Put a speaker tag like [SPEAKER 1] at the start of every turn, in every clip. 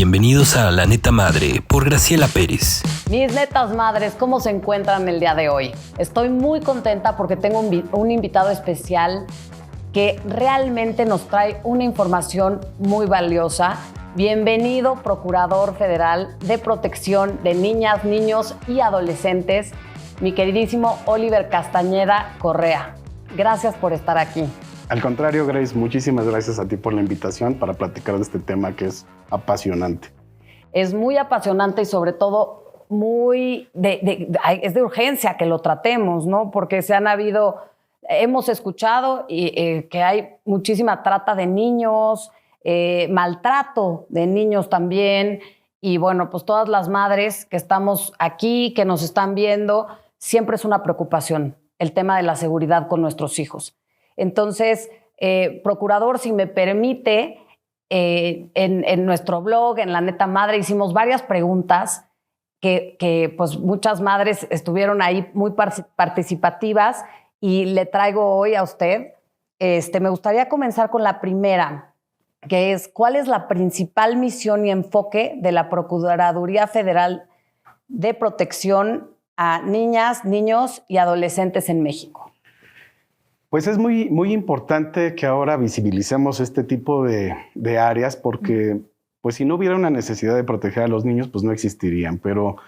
[SPEAKER 1] Bienvenidos a La Neta Madre por Graciela Pérez.
[SPEAKER 2] Mis netas madres, ¿cómo se encuentran el día de hoy? Estoy muy contenta porque tengo un invitado especial que realmente nos trae una información muy valiosa. Bienvenido, Procurador Federal de Protección de Niñas, Niños y Adolescentes, mi queridísimo Oliver Castañeda Correa. Gracias por estar aquí.
[SPEAKER 3] Al contrario, Grace, muchísimas gracias a ti por la invitación para platicar de este tema que es apasionante.
[SPEAKER 2] Es muy apasionante y sobre todo es de urgencia que lo tratemos, ¿no? Porque hemos escuchado que hay muchísima trata de niños, maltrato de niños también. Y bueno, pues todas las madres que estamos aquí, que nos están viendo, siempre es una preocupación el tema de la seguridad con nuestros hijos. Entonces, Procurador, si me permite, en nuestro blog, en La Neta Madre, hicimos varias preguntas que pues muchas madres estuvieron ahí muy participativas y le traigo hoy a usted. Me gustaría comenzar con la primera, que es: ¿cuál es la principal misión y enfoque de la Procuraduría Federal de Protección a Niñas, Niños y Adolescentes en México?
[SPEAKER 3] Pues es muy importante que ahora visibilicemos este tipo de áreas porque pues si no hubiera una necesidad de proteger a los niños, pues no existirían, pero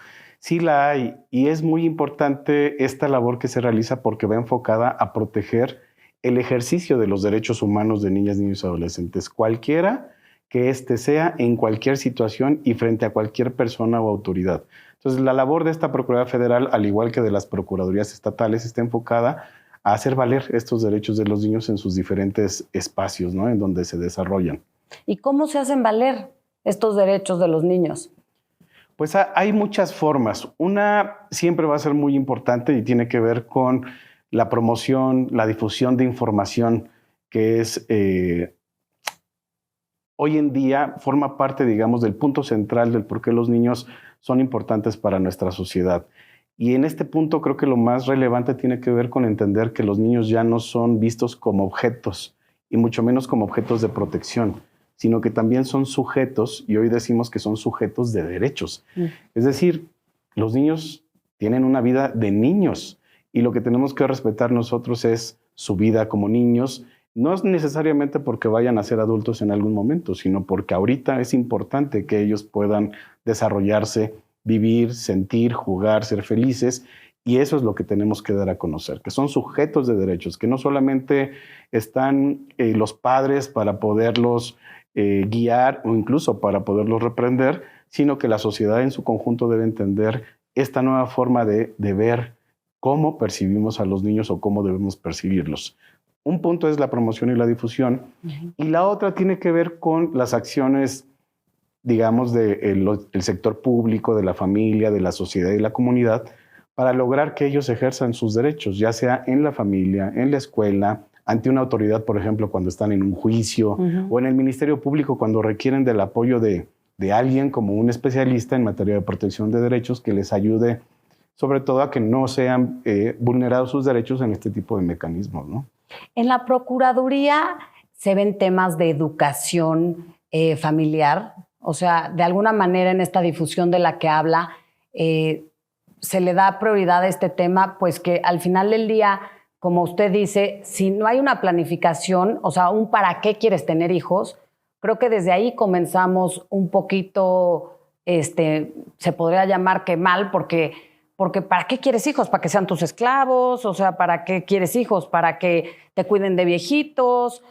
[SPEAKER 3] sí la hay y es muy importante esta labor que se realiza porque va enfocada a proteger el ejercicio de los derechos humanos de niñas, niños y adolescentes, cualquiera que éste sea, en cualquier situación y frente a cualquier persona o autoridad. Entonces, la labor de esta Procuraduría Federal, al igual que de las Procuradurías estatales, está enfocada a hacer valer estos derechos de los niños en sus diferentes espacios, ¿no?, en donde se desarrollan.
[SPEAKER 2] ¿Y cómo se hacen valer estos derechos de los niños?
[SPEAKER 3] Pues hay muchas formas. Una siempre va a ser muy importante y tiene que ver con la promoción, la difusión de información, que es hoy en día forma parte, digamos, del punto central del por qué los niños son importantes para nuestra sociedad. Y en este punto creo que lo más relevante tiene que ver con entender que los niños ya no son vistos como objetos y mucho menos como objetos de protección, sino que también son sujetos, y hoy decimos que son sujetos de derechos. Es decir, los niños tienen una vida de niños y lo que tenemos que respetar nosotros es su vida como niños. No es necesariamente porque vayan a ser adultos en algún momento, sino porque ahorita es importante que ellos puedan desarrollarse, vivir, sentir, jugar, ser felices, y eso es lo que tenemos que dar a conocer, que son sujetos de derechos, que no solamente están los padres para poderlos guiar o incluso para poderlos reprender, sino que la sociedad en su conjunto debe entender esta nueva forma de ver cómo percibimos a los niños o cómo debemos percibirlos. Un punto es la promoción y la difusión, y la otra tiene que ver con las acciones, digamos, del sector público, de la familia, de la sociedad y la comunidad, para lograr que ellos ejerzan sus derechos, ya sea en la familia, en la escuela, ante una autoridad, por ejemplo, cuando están en un juicio, o en el Ministerio Público cuando requieren del apoyo de alguien como un especialista en materia de protección de derechos que les ayude, sobre todo, a que no sean vulnerados sus derechos en este tipo de mecanismos, ¿no?
[SPEAKER 2] En la Procuraduría se ven temas de educación familiar. O sea, de alguna manera en esta difusión de la que habla, se le da prioridad a este tema, pues que al final del día, como usted dice, si no hay una planificación, o sea, un para qué quieres tener hijos, creo que desde ahí comenzamos un poquito, se podría llamar que mal, porque ¿para qué quieres hijos? ¿Para que sean tus esclavos? O sea, ¿para qué quieres hijos? ¿Para que te cuiden de viejitos?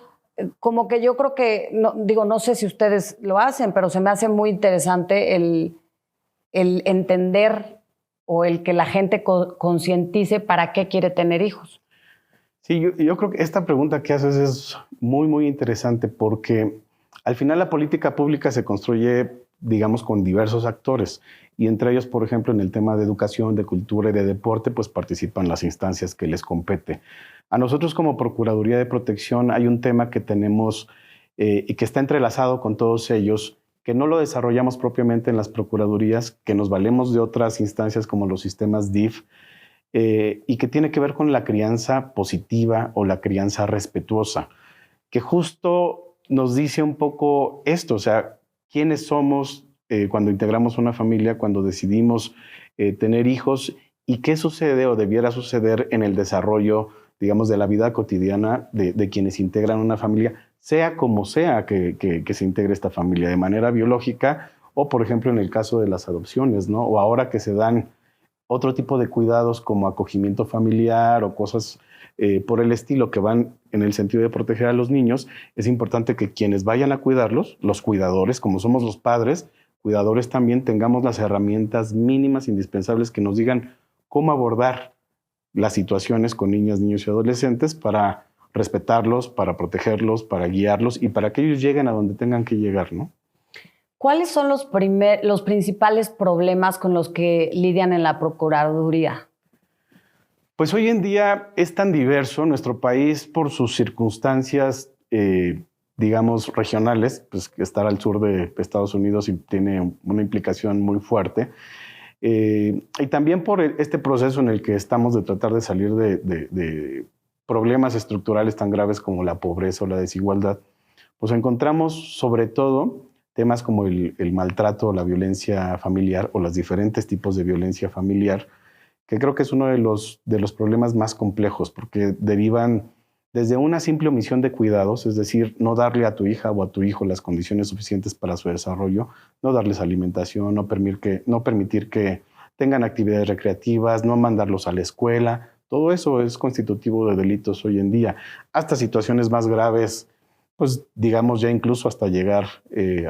[SPEAKER 2] Como que yo creo que, no sé si ustedes lo hacen, pero se me hace muy interesante el entender o el que la gente concientice para qué quiere tener hijos.
[SPEAKER 3] Sí, yo creo que esta pregunta que haces es muy interesante porque al final la política pública se construye, digamos, con diversos actores y entre ellos, por ejemplo, en el tema de educación, de cultura y de deporte, pues participan las instancias que les compete. A nosotros como Procuraduría de Protección hay un tema que tenemos y que está entrelazado con todos ellos, que no lo desarrollamos propiamente en las procuradurías, que nos valemos de otras instancias como los sistemas DIF, y que tiene que ver con la crianza positiva o la crianza respetuosa, que justo nos dice un poco esto, o sea, quiénes somos cuando integramos una familia, cuando decidimos tener hijos y qué sucede o debiera suceder en el desarrollo, digamos, de la vida cotidiana de quienes integran una familia, sea como sea que se integre esta familia, de manera biológica o, por ejemplo, en el caso de las adopciones, ¿no? O ahora que se dan otro tipo de cuidados como acogimiento familiar o cosas por el estilo que van en el sentido de proteger a los niños, es importante que quienes vayan a cuidarlos, los cuidadores, como somos los padres, cuidadores también tengamos las herramientas mínimas indispensables que nos digan cómo abordar las situaciones con niñas, niños y adolescentes para respetarlos, para protegerlos, para guiarlos y para que ellos lleguen a donde tengan que llegar, ¿no?
[SPEAKER 2] ¿Cuáles son los principales problemas con los que lidian en la Procuraduría?
[SPEAKER 3] Pues hoy en día es tan diverso nuestro país por sus circunstancias, digamos, regionales, pues estar al sur de Estados Unidos tiene una implicación muy fuerte. Y también por este proceso en el que estamos de tratar de salir de problemas estructurales tan graves como la pobreza o la desigualdad, pues encontramos sobre todo temas como el maltrato, la violencia familiar o los diferentes tipos de violencia familiar, que creo que es uno de los problemas más complejos, porque derivan desde una simple omisión de cuidados, es decir, no darle a tu hija o a tu hijo las condiciones suficientes para su desarrollo, no darles alimentación, no permitir que tengan actividades recreativas, no mandarlos a la escuela. Todo eso es constitutivo de delitos hoy en día, hasta situaciones más graves, pues digamos ya incluso hasta llegar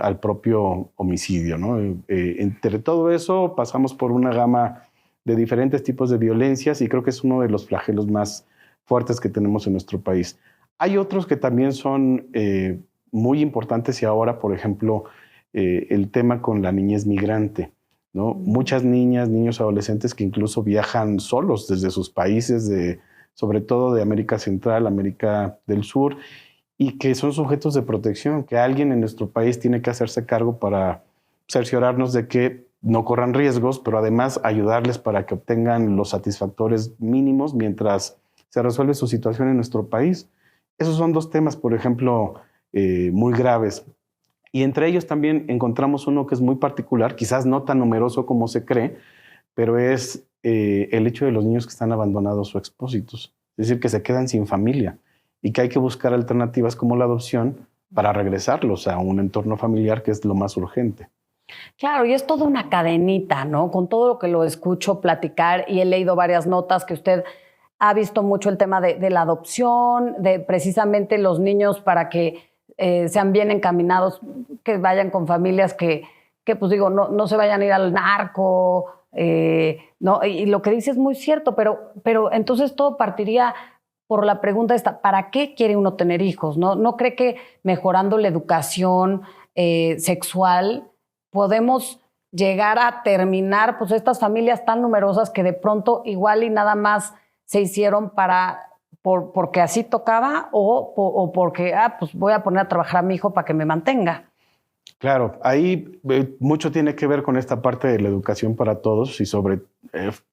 [SPEAKER 3] al propio homicidio, ¿no? Entre todo eso pasamos por una gama de diferentes tipos de violencias y creo que es uno de los flagelos más fuertes que tenemos en nuestro país. Hay otros que también son muy importantes y ahora, por ejemplo, el tema con la niñez migrante, ¿no? Muchas niñas, niños, adolescentes que incluso viajan solos desde sus países, sobre todo de América Central, América del Sur, y que son sujetos de protección, que alguien en nuestro país tiene que hacerse cargo para cerciorarnos de que no corran riesgos, pero además ayudarles para que obtengan los satisfactores mínimos mientras se resuelve su situación en nuestro país. Esos son dos temas, por ejemplo, muy graves. Y entre ellos también encontramos uno que es muy particular, quizás no tan numeroso como se cree, pero es el hecho de los niños que están abandonados o expósitos, es decir, que se quedan sin familia y que hay que buscar alternativas como la adopción para regresarlos a un entorno familiar, que es lo más urgente.
[SPEAKER 2] Claro, y es toda una cadenita, ¿no? Con todo lo que lo escucho platicar y he leído varias notas que usted ha visto mucho el tema de la adopción, de precisamente los niños para que sean bien encaminados, que vayan con familias que pues digo, no se vayan a ir al narco, ¿no? Y lo que dice es muy cierto, pero entonces todo partiría por la pregunta esta, ¿para qué quiere uno tener hijos? ¿No cree que mejorando la educación sexual podemos llegar a terminar pues estas familias tan numerosas que de pronto igual y nada más se hicieron porque así tocaba o porque pues voy a poner a trabajar a mi hijo para que me mantenga?
[SPEAKER 3] Claro, ahí mucho tiene que ver con esta parte de la educación para todos y sobre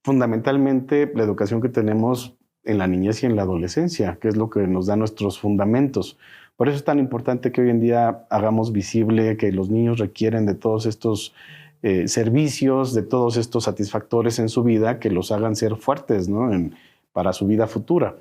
[SPEAKER 3] fundamentalmente la educación que tenemos en la niñez y en la adolescencia, que es lo que nos da nuestros fundamentos. Por eso es tan importante que hoy en día hagamos visible que los niños requieren de todos estos servicios, de todos estos satisfactores en su vida que los hagan ser fuertes, ¿no? Para su vida futura.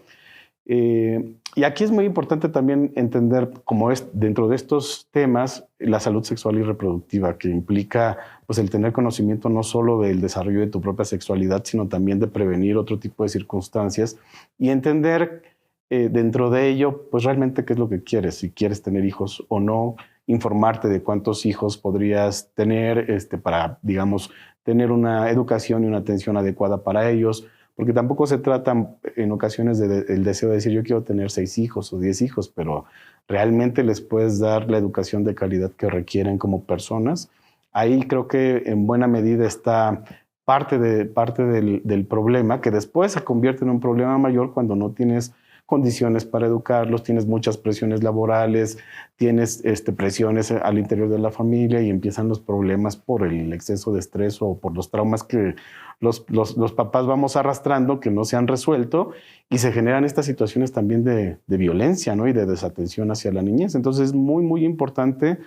[SPEAKER 3] Y aquí es muy importante también entender cómo es dentro de estos temas la salud sexual y reproductiva, que implica pues, el tener conocimiento no solo del desarrollo de tu propia sexualidad, sino también de prevenir otro tipo de circunstancias y entender dentro de ello pues realmente qué es lo que quieres, si quieres tener hijos o no, informarte de cuántos hijos podrías tener para, digamos, tener una educación y una atención adecuada para ellos, porque tampoco se trata en ocasiones del deseo de decir yo quiero tener 6 hijos o 10 hijos, pero realmente les puedes dar la educación de calidad que requieren como personas. Ahí creo que en buena medida está parte del problema, que después se convierte en un problema mayor cuando no tienes condiciones para educarlos, tienes muchas presiones laborales, tienes presiones al interior de la familia y empiezan los problemas por el exceso de estrés o por los traumas que los papás vamos arrastrando que no se han resuelto y se generan estas situaciones también de violencia, ¿no? Y de desatención hacia la niñez. Entonces es muy, muy importante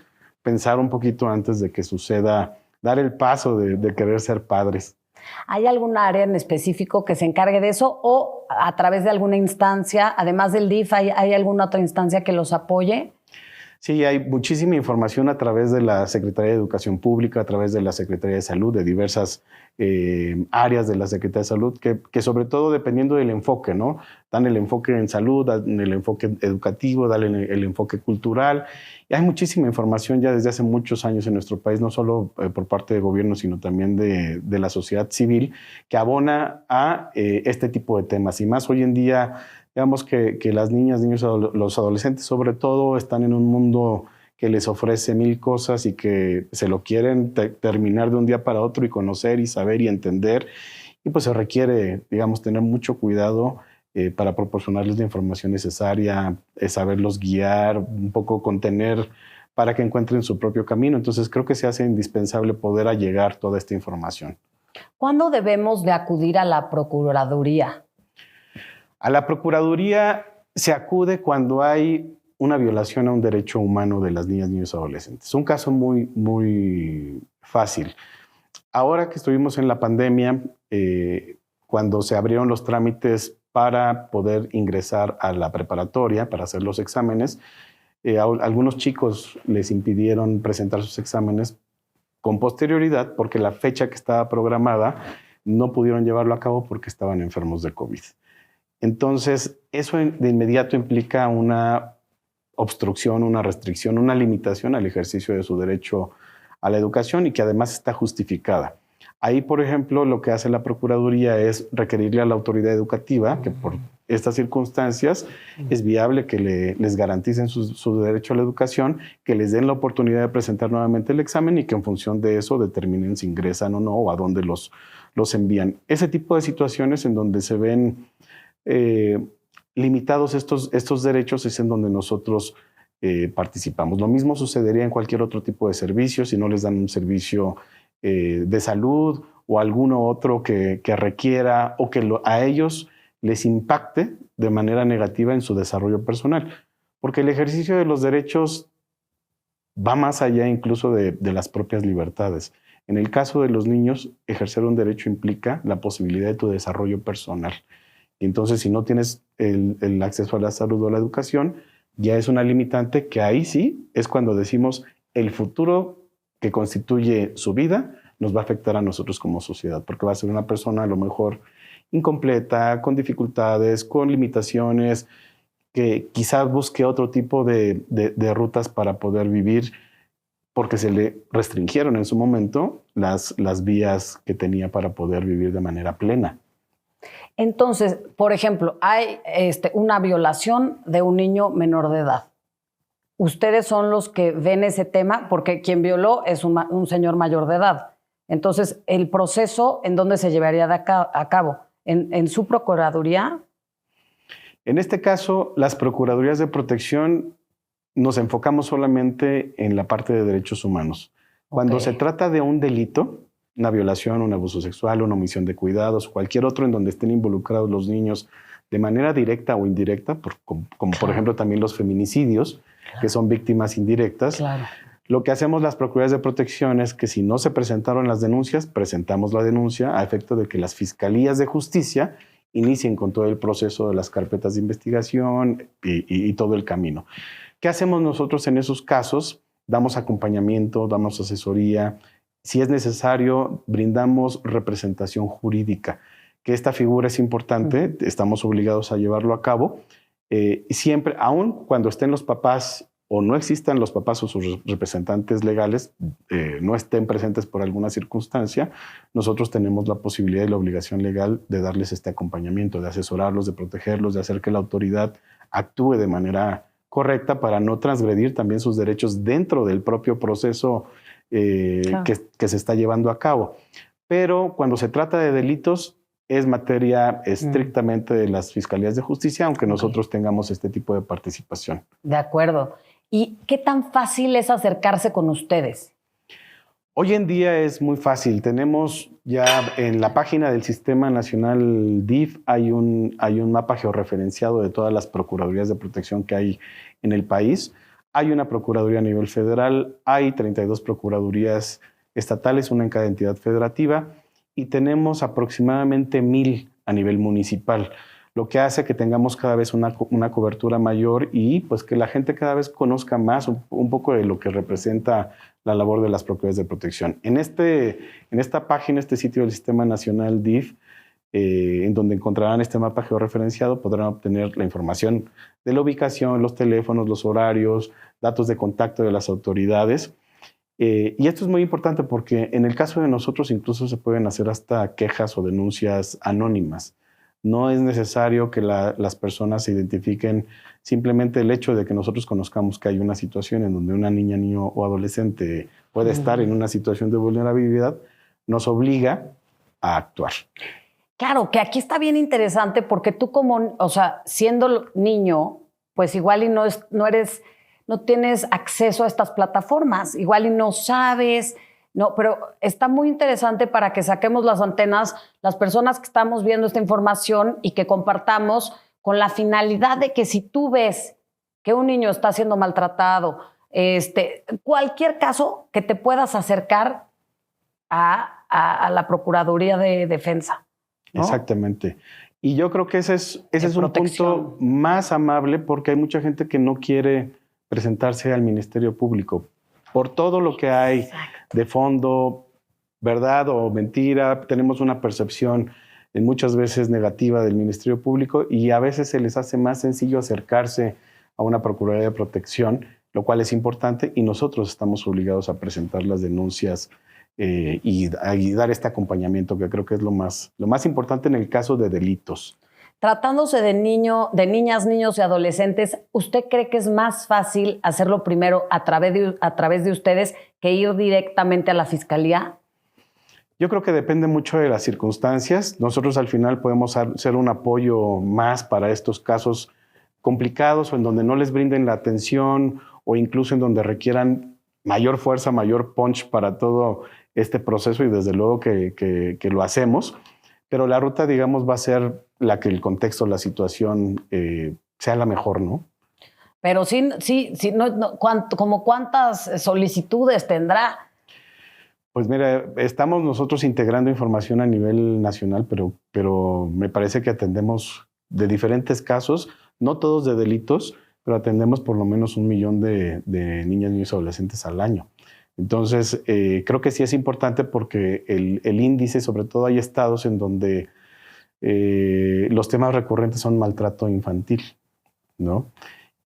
[SPEAKER 3] pensar un poquito antes de que suceda dar el paso de querer ser padres.
[SPEAKER 2] ¿Hay algún área en específico que se encargue de eso o a través de alguna instancia, además del DIF, hay alguna otra instancia que los apoye?
[SPEAKER 3] Sí, hay muchísima información a través de la Secretaría de Educación Pública, a través de la Secretaría de Salud, de diversas áreas de la Secretaría de Salud, que sobre todo dependiendo del enfoque, ¿no? Dan el enfoque en salud, dan el enfoque educativo, dan el enfoque cultural. Y hay muchísima información ya desde hace muchos años en nuestro país, no solo por parte del gobierno, sino también de la sociedad civil, que abona a este tipo de temas. Y más hoy en día, digamos que las niñas, niños, los adolescentes sobre todo están en un mundo que les ofrece mil cosas y que se lo quieren terminar de un día para otro y conocer y saber y entender. Y pues se requiere, digamos, tener mucho cuidado para proporcionarles la información necesaria, saberlos guiar, un poco contener para que encuentren su propio camino. Entonces creo que se hace indispensable poder allegar toda esta información.
[SPEAKER 2] ¿Cuándo debemos de acudir a la Procuraduría?
[SPEAKER 3] A la Procuraduría se acude cuando hay una violación a un derecho humano de las niñas, niños y adolescentes. Es un caso muy, muy fácil. Ahora que estuvimos en la pandemia, cuando se abrieron los trámites para poder ingresar a la preparatoria, para hacer los exámenes, a algunos chicos les impidieron presentar sus exámenes con posterioridad porque la fecha que estaba programada no pudieron llevarlo a cabo porque estaban enfermos de COVID. Entonces, eso de inmediato implica una obstrucción, una restricción, una limitación al ejercicio de su derecho a la educación y que además está justificada. Ahí, por ejemplo, lo que hace la Procuraduría es requerirle a la autoridad educativa que por estas circunstancias es viable que les garanticen su derecho a la educación, que les den la oportunidad de presentar nuevamente el examen y que en función de eso determinen si ingresan o no o a dónde los envían. Ese tipo de situaciones en donde se ven limitados estos derechos es en donde nosotros participamos. Lo mismo sucedería en cualquier otro tipo de servicio, si no les dan un servicio de salud o alguno otro que requiera o que a ellos les impacte de manera negativa en su desarrollo personal. Porque el ejercicio de los derechos va más allá incluso de las propias libertades. En el caso de los niños, ejercer un derecho implica la posibilidad de tu desarrollo personal. Entonces, si no tienes el acceso a la salud o a la educación, ya es una limitante que ahí sí es cuando decimos el futuro que constituye su vida nos va a afectar a nosotros como sociedad, porque va a ser una persona a lo mejor incompleta, con dificultades, con limitaciones, que quizás busque otro tipo de rutas para poder vivir, porque se le restringieron en su momento las vías que tenía para poder vivir de manera plena.
[SPEAKER 2] Entonces, por ejemplo, hay una violación de un niño menor de edad. Ustedes son los que ven ese tema porque quien violó es un señor mayor de edad. Entonces, ¿el proceso en dónde se llevaría a cabo? ¿En su Procuraduría?
[SPEAKER 3] En este caso, las Procuradurías de Protección nos enfocamos solamente en la parte de derechos humanos. Cuando se trata de un delito, una violación, un abuso sexual, una omisión de cuidados, cualquier otro en donde estén involucrados los niños de manera directa o indirecta, como por ejemplo también los feminicidios, que son víctimas indirectas.
[SPEAKER 2] Claro.
[SPEAKER 3] Lo que hacemos las Procuradurías de Protección es que si no se presentaron las denuncias, presentamos la denuncia a efecto de que las fiscalías de justicia inicien con todo el proceso de las carpetas de investigación y todo el camino. ¿Qué hacemos nosotros en esos casos? Damos acompañamiento, damos asesoría. Si es necesario, brindamos representación jurídica, que esta figura es importante, estamos obligados a llevarlo a cabo. Siempre, aun cuando estén los papás o no existan los papás o sus representantes legales, no estén presentes por alguna circunstancia, nosotros tenemos la posibilidad y la obligación legal de darles este acompañamiento, de asesorarlos, de protegerlos, de hacer que la autoridad actúe de manera correcta para no transgredir también sus derechos dentro del propio proceso claro, que se está llevando a cabo. Pero cuando se trata de delitos, es materia estrictamente de las fiscalías de justicia, aunque nosotros tengamos este tipo de participación.
[SPEAKER 2] De acuerdo. ¿Y qué tan fácil es acercarse con ustedes?
[SPEAKER 3] Hoy en día es muy fácil. Tenemos ya en la página del Sistema Nacional DIF hay un mapa georreferenciado de todas las procuradurías de protección que hay en el país. Hay una procuraduría a nivel federal, hay 32 procuradurías estatales, una en cada entidad federativa, y tenemos aproximadamente 1,000 a nivel municipal, lo que hace que tengamos cada vez una cobertura mayor y pues que la gente cada vez conozca más un poco de lo que representa la labor de las Procuradurías de Protección. En esta página, este sitio del Sistema Nacional DIF, en donde encontrarán este mapa georreferenciado, podrán obtener la información de la ubicación, los teléfonos, los horarios, datos de contacto de las autoridades. Y esto es muy importante porque en el caso de nosotros incluso se pueden hacer hasta quejas o denuncias anónimas. No es necesario que las personas se identifiquen. Simplemente el hecho de que nosotros conozcamos que hay una situación en donde una niña, niño o adolescente puede estar en una situación de vulnerabilidad, nos obliga a actuar.
[SPEAKER 2] Claro, que aquí está bien interesante porque tú como, o sea, siendo niño, pues igual y no tienes acceso a estas plataformas, igual y no sabes, no, pero está muy interesante para que saquemos las antenas, las personas que estamos viendo esta información y que compartamos con la finalidad de que si tú ves que un niño está siendo maltratado, cualquier caso que te puedas acercar a la Procuraduría de Defensa, ¿no?
[SPEAKER 3] Exactamente. Y yo creo que ese es un punto más amable porque hay mucha gente que no quiere presentarse al Ministerio Público por todo lo que hay de fondo, verdad o mentira. Tenemos una percepción muchas veces negativa del Ministerio Público y a veces se les hace más sencillo acercarse a una Procuraduría de Protección, lo cual es importante y nosotros estamos obligados a presentar las denuncias y dar este acompañamiento, que creo que es lo más importante en el caso de delitos.
[SPEAKER 2] Tratándose de niñas, niños y adolescentes, ¿usted cree que es más fácil hacerlo primero a través de ustedes que ir directamente a la Fiscalía?
[SPEAKER 3] Yo creo que depende mucho de las circunstancias. Nosotros al final podemos ser un apoyo más para estos casos complicados o en donde no les brinden la atención o incluso en donde requieran mayor fuerza, mayor punch para todo este proceso y desde luego que lo hacemos. Pero la ruta, digamos, va a ser la que el contexto, la situación sea la mejor, ¿no?
[SPEAKER 2] Pero ¿como cuántas solicitudes tendrá?
[SPEAKER 3] Pues mira, estamos nosotros integrando información a nivel nacional, pero me parece que atendemos de diferentes casos, no todos de delitos, pero atendemos por lo menos 1 millón de niñas, niños y adolescentes al año. Entonces, creo que sí es importante porque el índice, sobre todo hay estados en donde los temas recurrentes son maltrato infantil, ¿no?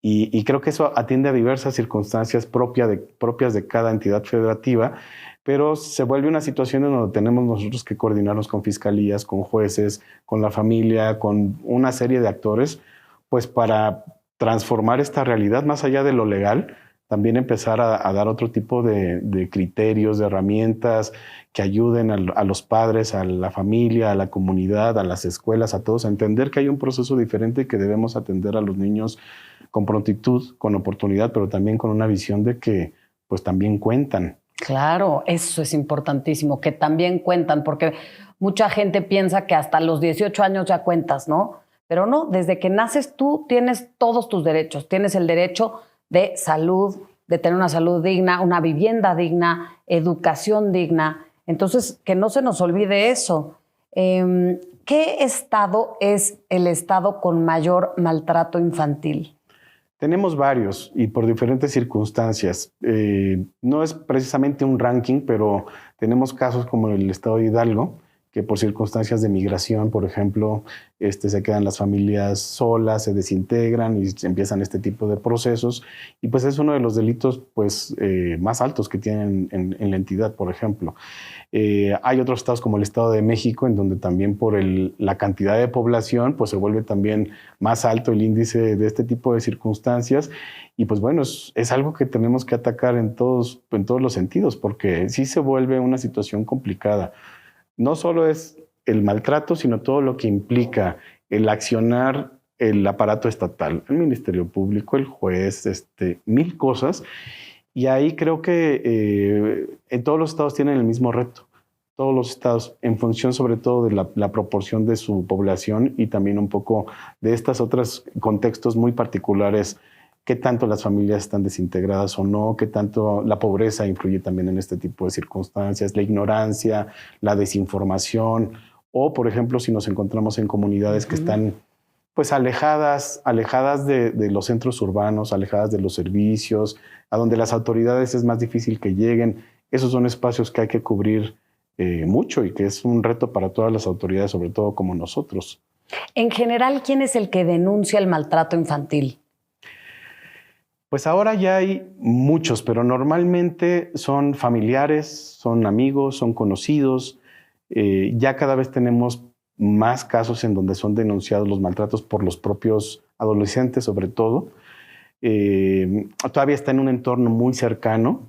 [SPEAKER 3] Y creo que eso atiende a diversas circunstancias propias de cada entidad federativa, pero se vuelve una situación en donde tenemos nosotros que coordinarnos con fiscalías, con jueces, con la familia, con una serie de actores, pues para transformar esta realidad más allá de lo legal, también empezar a dar otro tipo de criterios, de herramientas que ayuden a los padres, a la familia, a la comunidad, a las escuelas, a todos, a entender que hay un proceso diferente y que debemos atender a los niños con prontitud, con oportunidad, pero también con una visión de que pues también cuentan.
[SPEAKER 2] Claro, eso es importantísimo, que también cuentan, porque mucha gente piensa que hasta los 18 años ya cuentas, ¿no? Pero no, desde que naces tú tienes todos tus derechos. Tienes el derecho de salud, de tener una salud digna, una vivienda digna, educación digna. Entonces, que no se nos olvide eso. ¿Qué estado es el estado con mayor maltrato infantil?
[SPEAKER 3] Tenemos varios y por diferentes circunstancias. No es precisamente un ranking, pero tenemos casos como el estado de Hidalgo, que por circunstancias de migración, por ejemplo, se quedan las familias solas, se desintegran y empiezan este tipo de procesos. Y pues es uno de los delitos pues, más altos que tienen en la entidad, por ejemplo. Hay otros estados como el Estado de México, en donde también por la cantidad de población, pues se vuelve también más alto el índice de este tipo de circunstancias. Y pues bueno, es algo que tenemos que atacar en todos los sentidos, porque sí se vuelve una situación complicada. No solo es el maltrato, sino todo lo que implica el accionar el aparato estatal, el Ministerio Público, el juez, 1000 cosas. Y ahí creo que en todos los estados tienen el mismo reto. Todos los estados, en función sobre todo de la proporción de su población y también un poco de estos otros contextos muy particulares qué tanto las familias están desintegradas o no, qué tanto la pobreza influye también en este tipo de circunstancias, la ignorancia, la desinformación, o por ejemplo, si nos encontramos en comunidades que están pues alejadas de los centros urbanos, alejadas de los servicios, a donde las autoridades es más difícil que lleguen. Esos son espacios que hay que cubrir mucho y que es un reto para todas las autoridades, sobre todo como nosotros.
[SPEAKER 2] En general, ¿quién es el que denuncia el maltrato infantil?
[SPEAKER 3] Pues ahora ya hay muchos, pero normalmente son familiares, son amigos, son conocidos. Ya cada vez tenemos más casos en donde son denunciados los maltratos por los propios adolescentes, sobre todo. Todavía está en un entorno muy cercano,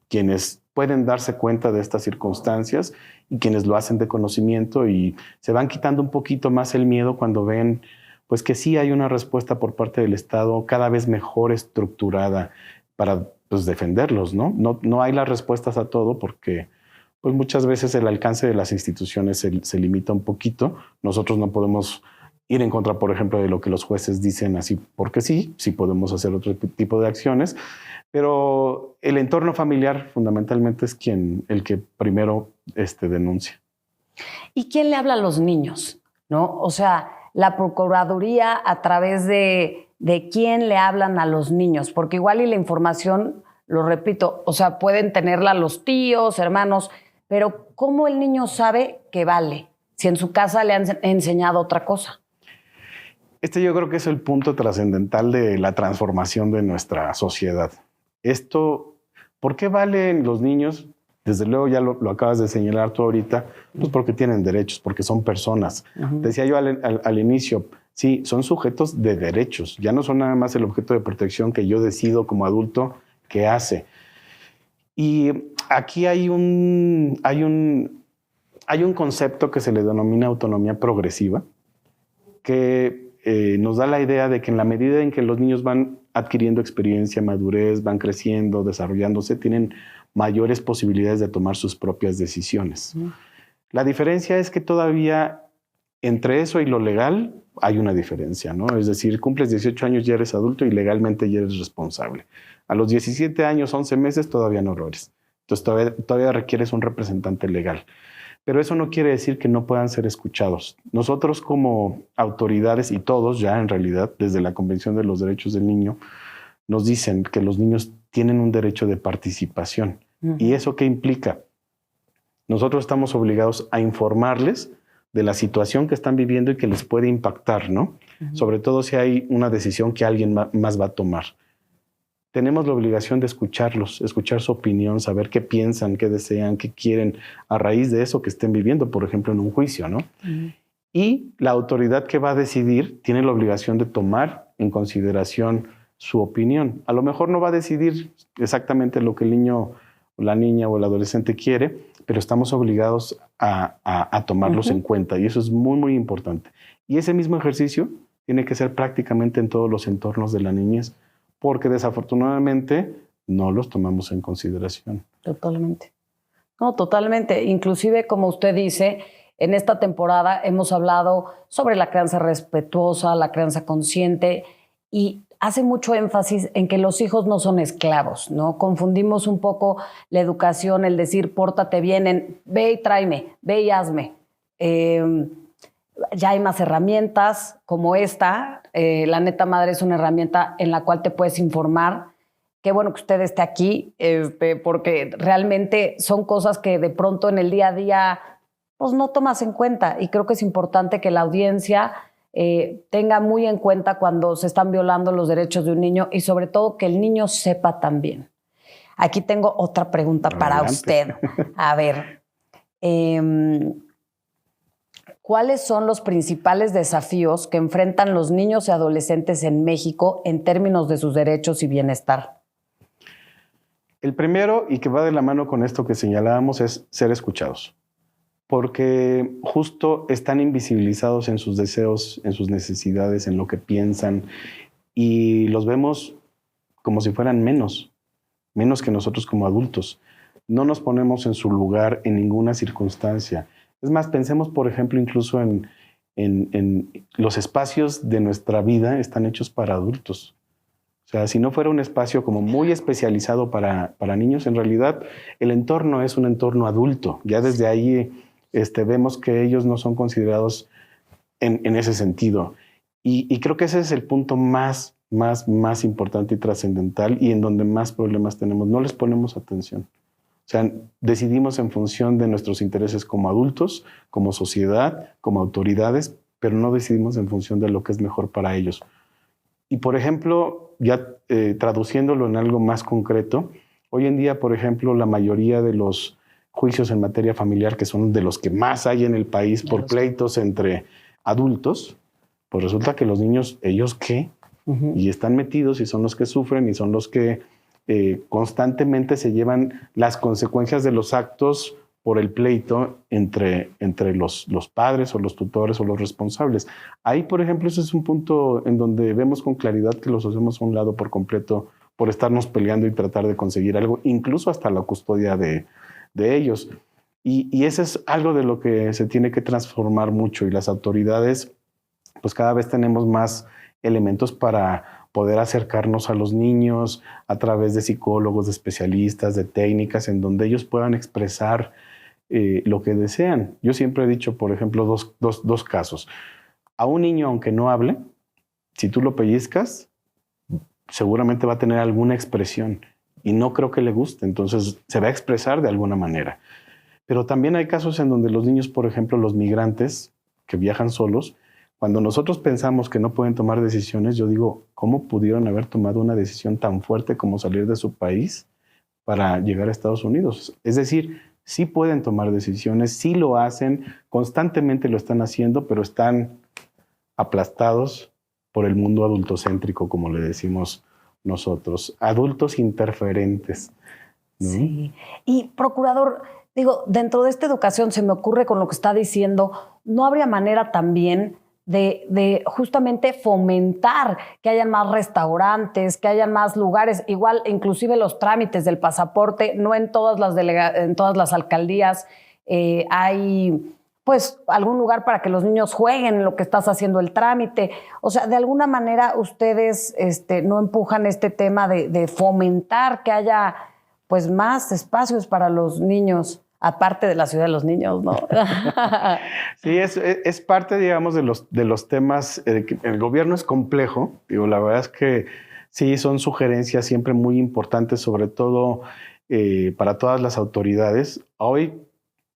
[SPEAKER 3] quienes pueden darse cuenta de estas circunstancias y quienes lo hacen de conocimiento, y se van quitando un poquito más el miedo cuando ven pues que sí hay una respuesta por parte del Estado cada vez mejor estructurada para pues, defenderlos, ¿no? No hay las respuestas a todo porque pues, muchas veces el alcance de las instituciones se limita un poquito. Nosotros no podemos ir en contra, por ejemplo, de lo que los jueces dicen así porque sí podemos hacer otro tipo de acciones, pero el entorno familiar fundamentalmente es el que primero denuncia.
[SPEAKER 2] ¿Y quién le habla a los niños? ¿No? O sea, la Procuraduría, a través de quién le hablan a los niños, porque igual y la información, lo repito, o sea, pueden tenerla los tíos, hermanos, pero ¿cómo el niño sabe que vale si en su casa le han enseñado otra cosa?
[SPEAKER 3] Yo creo que es el punto trascendental de la transformación de nuestra sociedad. ¿Por qué valen los niños? Desde luego ya lo acabas de señalar tú ahorita, pues porque tienen derechos, porque son personas. Decía yo al inicio, sí, son sujetos de derechos, ya no son nada más el objeto de protección que yo decido como adulto qué hace. Y aquí hay un concepto que se le denomina autonomía progresiva, que nos da la idea de que en la medida en que los niños van adquiriendo experiencia, madurez, van creciendo, desarrollándose, tienen mayores posibilidades de tomar sus propias decisiones. La diferencia es que todavía entre eso y lo legal hay una diferencia, ¿no? Es decir, cumples 18 años, ya eres adulto y legalmente ya eres responsable. A los 17 años, 11 meses, todavía no lo eres. Entonces todavía requieres un representante legal. Pero eso no quiere decir que no puedan ser escuchados. Nosotros como autoridades, y todos ya en realidad, desde la Convención de los Derechos del Niño, nos dicen que los niños tienen un derecho de participación. ¿Y eso qué implica? Nosotros estamos obligados a informarles de la situación que están viviendo y que les puede impactar, ¿no? Sobre todo si hay una decisión que alguien más va a tomar. Tenemos la obligación de escucharlos, escuchar su opinión, saber qué piensan, qué desean, qué quieren a raíz de eso que estén viviendo, por ejemplo, en un juicio, ¿no? Y la autoridad que va a decidir tiene la obligación de tomar en consideración su opinión. A lo mejor no va a decidir exactamente lo que el niño o la niña o el adolescente quiere, pero estamos obligados a tomarlos en cuenta, y eso es muy, muy importante. Y ese mismo ejercicio tiene que ser prácticamente en todos los entornos de la niñez, porque desafortunadamente no los tomamos en consideración.
[SPEAKER 2] Totalmente. No, totalmente. Inclusive, como usted dice, en esta temporada hemos hablado sobre la crianza respetuosa, la crianza consciente, y hace mucho énfasis en que los hijos no son esclavos, ¿no? Confundimos un poco la educación, el decir, pórtate bien, ve y tráeme, ve y hazme. Ya hay más herramientas como esta. La Neta Madre es una herramienta en la cual te puedes informar. Qué bueno que usted esté aquí, porque realmente son cosas que de pronto en el día a día pues no tomas en cuenta, y creo que es importante que la audiencia tenga muy en cuenta cuando se están violando los derechos de un niño, y sobre todo que el niño sepa también. Aquí tengo otra pregunta para usted. A ver, ¿cuáles son los principales desafíos que enfrentan los niños y adolescentes en México en términos de sus derechos y bienestar?
[SPEAKER 3] El primero, y que va de la mano con esto que señalábamos, es ser escuchados. Porque justo están invisibilizados en sus deseos, en sus necesidades, en lo que piensan, y los vemos como si fueran menos que nosotros como adultos. No nos ponemos en su lugar en ninguna circunstancia. Es más, pensemos, por ejemplo, incluso en los espacios de nuestra vida están hechos para adultos. O sea, si no fuera un espacio como muy especializado para niños, en realidad el entorno es un entorno adulto. Ya desde ahí vemos que ellos no son considerados en ese sentido. Y creo que ese es el punto más importante y trascendental y en donde más problemas tenemos. No les ponemos atención. O sea, decidimos en función de nuestros intereses como adultos, como sociedad, como autoridades, pero no decidimos en función de lo que es mejor para ellos. Y, por ejemplo, ya traduciéndolo en algo más concreto, hoy en día, por ejemplo, la mayoría de los juicios en materia familiar, que son de los que más hay en el país por pleitos entre adultos, pues resulta que los niños, ¿ellos qué? Y están metidos y son los que sufren y son los que constantemente se llevan las consecuencias de los actos por el pleito entre los padres o los tutores o los responsables. Ahí, por ejemplo, ese es un punto en donde vemos con claridad que los hacemos a un lado por completo por estarnos peleando y tratar de conseguir algo, incluso hasta la custodia de ellos. Y eso es algo de lo que se tiene que transformar mucho y las autoridades, pues cada vez tenemos más elementos para poder acercarnos a los niños a través de psicólogos, de especialistas, de técnicas en donde ellos puedan expresar lo que desean. Yo siempre he dicho, por ejemplo, dos casos. A un niño, aunque no hable, si tú lo pellizcas, seguramente va a tener alguna expresión y no creo que le guste, entonces se va a expresar de alguna manera. Pero también hay casos en donde los niños, por ejemplo, los migrantes que viajan solos, cuando nosotros pensamos que no pueden tomar decisiones, yo digo, ¿cómo pudieron haber tomado una decisión tan fuerte como salir de su país para llegar a Estados Unidos? Es decir, sí pueden tomar decisiones, sí lo hacen, constantemente lo están haciendo, pero están aplastados por el mundo adultocéntrico, como le decimos nosotros, adultos interferentes, ¿no?
[SPEAKER 2] Sí. Y, procurador, digo, dentro de esta educación se me ocurre con lo que está diciendo, ¿no habría manera también de justamente fomentar que hayan más restaurantes, que hayan más lugares, igual inclusive los trámites del pasaporte, no en todas las alcaldías hay pues algún lugar para que los niños jueguen en lo que estás haciendo el trámite? O sea, de alguna manera ustedes no empujan este tema de fomentar que haya pues más espacios para los niños, aparte de la ciudad de los niños, ¿no?
[SPEAKER 3] Sí, es parte, digamos, de los temas. El gobierno es complejo. Digo, la verdad es que sí, son sugerencias siempre muy importantes, sobre todo para todas las autoridades. Hoy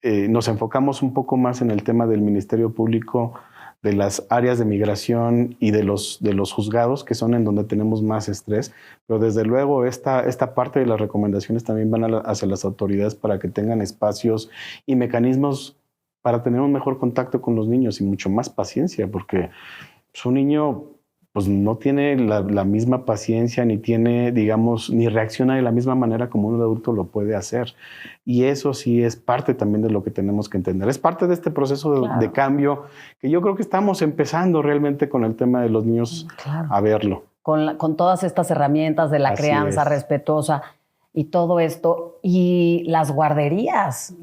[SPEAKER 3] nos enfocamos un poco más en el tema del Ministerio Público, de las áreas de migración y de los juzgados, que son en donde tenemos más estrés. Pero desde luego esta parte de las recomendaciones también van hacia las autoridades para que tengan espacios y mecanismos para tener un mejor contacto con los niños y mucho más paciencia, porque pues, un niño pues, no tiene la misma paciencia, ni tiene, digamos, ni reacciona de la misma manera como un adulto lo puede hacer. Y eso sí es parte también de lo que tenemos que entender. Es parte de este proceso de cambio que yo creo que estamos empezando realmente con el tema de los niños a verlo.
[SPEAKER 2] Con todas estas herramientas de la crianza respetuosa y todo esto. Y las guarderías,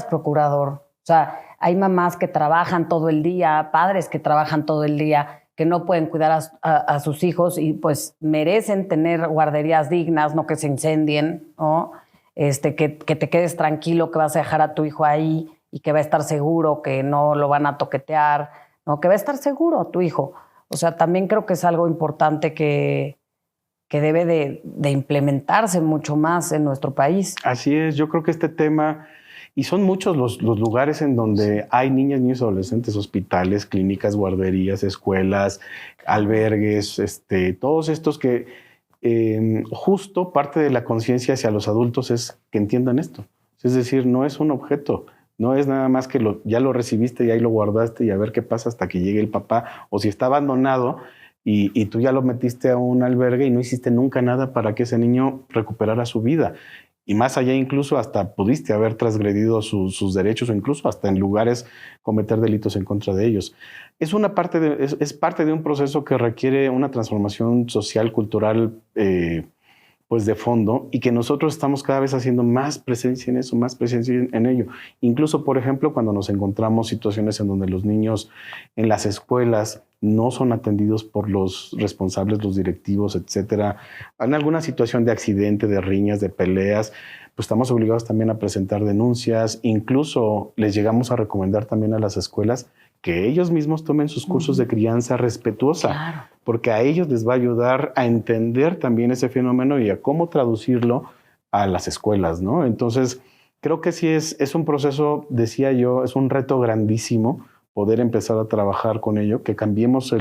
[SPEAKER 2] procurador. O sea, hay mamás que trabajan todo el día, padres que trabajan todo el día, que no pueden cuidar a sus hijos y pues merecen tener guarderías dignas, no que se incendien, ¿no? Que te quedes tranquilo que vas a dejar a tu hijo ahí y que va a estar seguro, que no lo van a toquetear, ¿no? Que va a estar seguro tu hijo. O sea, también creo que es algo importante que debe de implementarse mucho más en nuestro país.
[SPEAKER 3] Así es, yo creo que este tema, y son muchos los lugares en donde hay niñas, niños y adolescentes, hospitales, clínicas, guarderías, escuelas, albergues, todos estos que justo parte de la conciencia hacia los adultos es que entiendan esto. Es decir, no es un objeto, no es nada más que ya lo recibiste y ahí lo guardaste y a ver qué pasa hasta que llegue el papá, o si está abandonado y tú ya lo metiste a un albergue y no hiciste nunca nada para que ese niño recuperara su vida. Y más allá, incluso hasta pudiste haber transgredido sus derechos o incluso hasta en lugares cometer delitos en contra de ellos. Es parte de un proceso que requiere una transformación social, cultural, pues de fondo, y que nosotros estamos cada vez haciendo más presencia en eso, más presencia en ello. Incluso, por ejemplo, cuando nos encontramos situaciones en donde los niños en las escuelas no son atendidos por los responsables, los directivos, etcétera, en alguna situación de accidente, de riñas, de peleas, pues estamos obligados también a presentar denuncias. Incluso les llegamos a recomendar también a las escuelas que ellos mismos tomen sus cursos de crianza respetuosa, claro, porque a ellos les va a ayudar a entender también ese fenómeno y a cómo traducirlo a las escuelas, ¿no? Entonces, creo que sí es un proceso, decía yo, es un reto grandísimo poder empezar a trabajar con ello, que cambiemos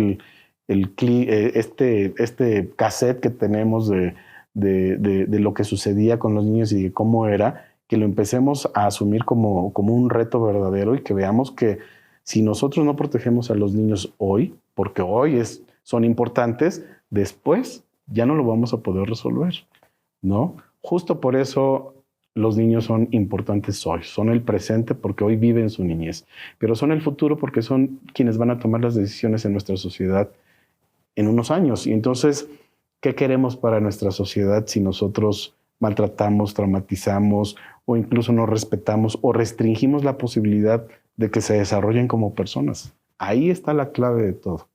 [SPEAKER 3] este cassette que tenemos de lo que sucedía con los niños y de cómo era, que lo empecemos a asumir como un reto verdadero y que veamos que si nosotros no protegemos a los niños hoy, porque hoy son importantes, después ya no lo vamos a poder resolver, ¿no? Justo por eso los niños son importantes hoy, son el presente porque hoy viven su niñez, pero son el futuro porque son quienes van a tomar las decisiones en nuestra sociedad en unos años. Y entonces, ¿qué queremos para nuestra sociedad si nosotros maltratamos, traumatizamos o incluso no respetamos o restringimos la posibilidad de que se desarrollen como personas? Ahí está la clave de todo.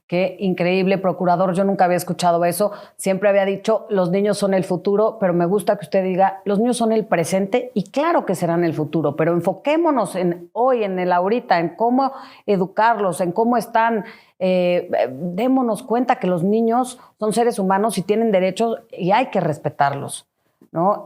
[SPEAKER 2] Qué increíble, procurador. Yo nunca había escuchado eso. Siempre había dicho, los niños son el futuro, pero me gusta que usted diga, los niños son el presente y claro que serán el futuro, pero enfoquémonos en hoy, en el ahorita, en cómo educarlos, en cómo están. Démonos cuenta que los niños son seres humanos y tienen derechos y hay que respetarlos, ¿no?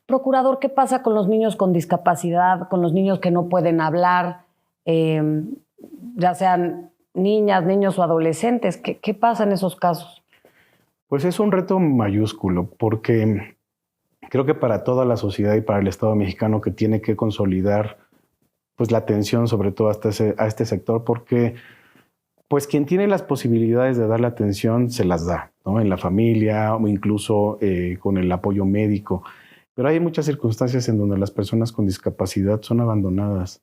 [SPEAKER 2] Procurador, ¿qué pasa con los niños con discapacidad, con los niños que no pueden hablar, ya sean niñas, niños o adolescentes? ¿Qué pasa en esos casos?
[SPEAKER 3] Pues es un reto mayúsculo, porque creo que para toda la sociedad y para el Estado mexicano que tiene que consolidar pues, la atención sobre todo a este sector, porque pues quien tiene las posibilidades de dar la atención se las da, ¿no? En la familia o incluso con el apoyo médico. Pero hay muchas circunstancias en donde las personas con discapacidad son abandonadas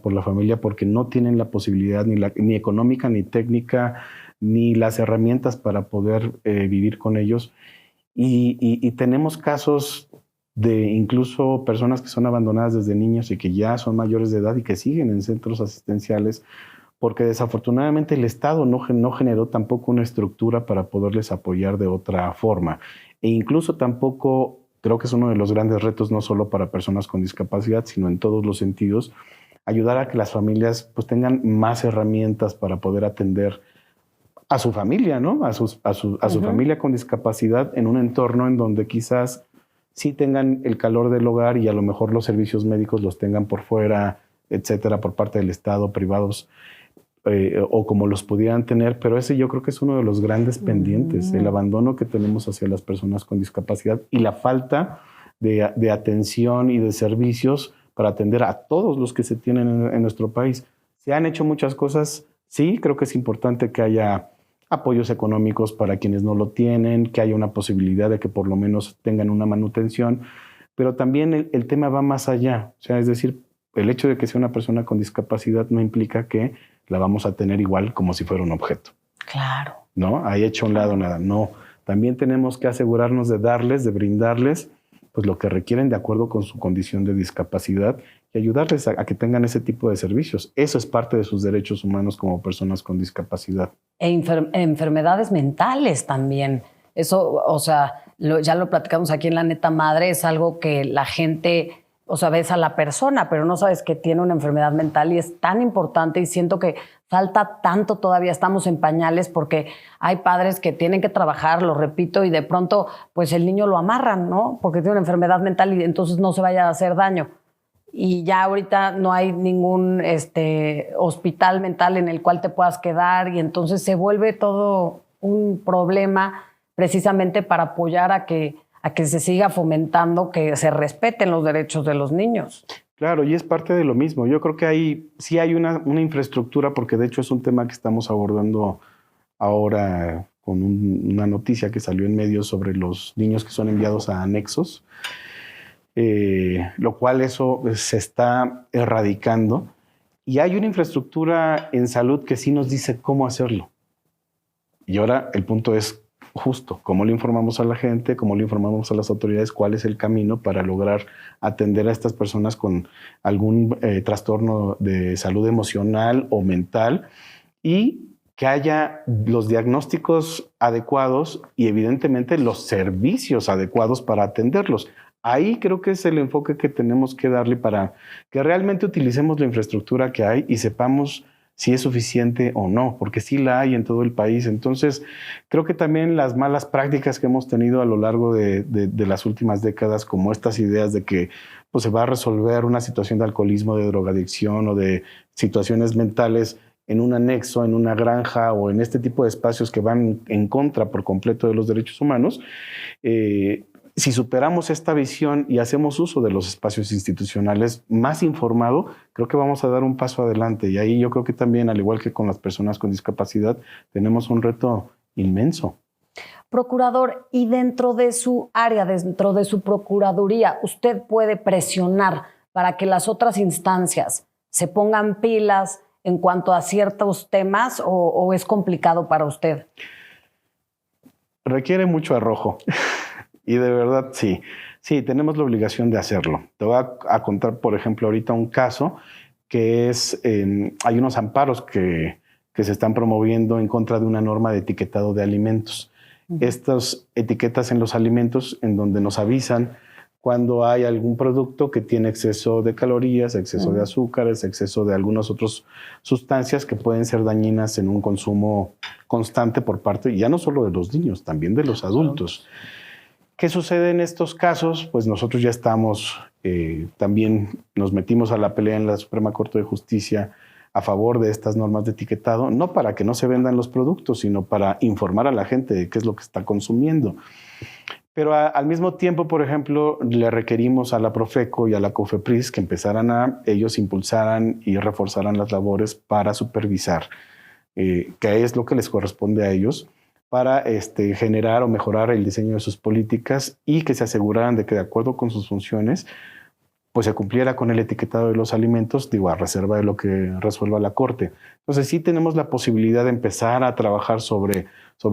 [SPEAKER 3] por la familia porque no tienen la posibilidad ni económica, ni técnica, ni las herramientas para poder vivir con ellos. Y tenemos casos de incluso personas que son abandonadas desde niños y que ya son mayores de edad y que siguen en centros asistenciales porque desafortunadamente el Estado no generó tampoco una estructura para poderles apoyar de otra forma. E incluso tampoco, creo que es uno de los grandes retos, no solo para personas con discapacidad, sino en todos los sentidos, ayudar a que las familias pues, tengan más herramientas para poder atender a su familia, ¿no? A su familia con discapacidad en un entorno en donde quizás sí tengan el calor del hogar y a lo mejor los servicios médicos los tengan por fuera, etcétera, por parte del Estado, privados, o como los pudieran tener, pero ese yo creo que es uno de los grandes pendientes, el abandono que tenemos hacia las personas con discapacidad y la falta de atención y de servicios para atender a todos los que se tienen en nuestro país. Se han hecho muchas cosas, sí, creo que es importante que haya apoyos económicos para quienes no lo tienen, que haya una posibilidad de que por lo menos tengan una manutención, pero también el tema va más allá, o sea, es decir, el hecho de que sea una persona con discapacidad no implica que la vamos a tener igual como si fuera un objeto.
[SPEAKER 2] Claro.
[SPEAKER 3] ¿No? Ahí hecho a un lado nada. No. También tenemos que asegurarnos de brindarles pues, lo que requieren de acuerdo con su condición de discapacidad y ayudarles a que tengan ese tipo de servicios. Eso es parte de sus derechos humanos como personas con discapacidad.
[SPEAKER 2] Enfermedades mentales también. Eso, o sea, ya lo platicamos aquí en La Neta Madre, es algo que la gente... O sea, ves a la persona, pero no sabes que tiene una enfermedad mental y es tan importante y siento que falta tanto todavía, estamos en pañales porque hay padres que tienen que trabajar, lo repito, y de pronto pues el niño lo amarran, ¿no? Porque tiene una enfermedad mental y entonces no se vaya a hacer daño. Y ya ahorita no hay ningún hospital mental en el cual te puedas quedar y entonces se vuelve todo un problema precisamente para apoyar a que se siga fomentando que se respeten los derechos de los niños.
[SPEAKER 3] Claro, y es parte de lo mismo. Yo creo que sí hay una infraestructura, porque de hecho es un tema que estamos abordando ahora con una noticia que salió en medios sobre los niños que son enviados a anexos, lo cual eso se está erradicando. Y hay una infraestructura en salud que sí nos dice cómo hacerlo. Y ahora el punto es justo cómo le informamos a la gente, cómo le informamos a las autoridades cuál es el camino para lograr atender a estas personas con algún trastorno de salud emocional o mental y que haya los diagnósticos adecuados y evidentemente los servicios adecuados para atenderlos. Ahí creo que es el enfoque que tenemos que darle para que realmente utilicemos la infraestructura que hay y sepamos si es suficiente o no, porque sí la hay en todo el país. Entonces, creo que también las malas prácticas que hemos tenido a lo largo de las últimas décadas, como estas ideas de que pues, se va a resolver una situación de alcoholismo, de drogadicción o de situaciones mentales en un anexo, en una granja o en este tipo de espacios que van en contra por completo de los derechos humanos, si superamos esta visión y hacemos uso de los espacios institucionales más informado, creo que vamos a dar un paso adelante. Y ahí yo creo que también, al igual que con las personas con discapacidad, tenemos un reto inmenso.
[SPEAKER 2] Procurador, y dentro de su área, dentro de su procuraduría, ¿usted puede presionar para que las otras instancias se pongan pilas en cuanto a ciertos temas o es complicado para usted?
[SPEAKER 3] Requiere mucho arrojo. Y de verdad, sí, tenemos la obligación de hacerlo. Te voy a contar, por ejemplo, ahorita un caso que es, hay unos amparos que se están promoviendo en contra de una norma de etiquetado de alimentos. Estas etiquetas en los alimentos en donde nos avisan cuando hay algún producto que tiene exceso de calorías, exceso de azúcares, exceso de algunas otras sustancias que pueden ser dañinas en un consumo constante por parte, ya no solo de los niños, también de los adultos. ¿Qué sucede en estos casos? Pues nosotros ya estamos, también nos metimos a la pelea en la Suprema Corte de Justicia a favor de estas normas de etiquetado, no para que no se vendan los productos, sino para informar a la gente de qué es lo que está consumiendo. Pero al mismo tiempo, por ejemplo, le requerimos a la Profeco y a la COFEPRIS que ellos impulsaran y reforzaran las labores para supervisar, que es lo que les corresponde a ellos, para generar o mejorar el diseño de sus políticas y que se aseguraran de que, de acuerdo con sus funciones, pues se cumpliera con el etiquetado de los alimentos, a reserva de lo que resuelva la Corte. Entonces sí tenemos la posibilidad de empezar a trabajar sobre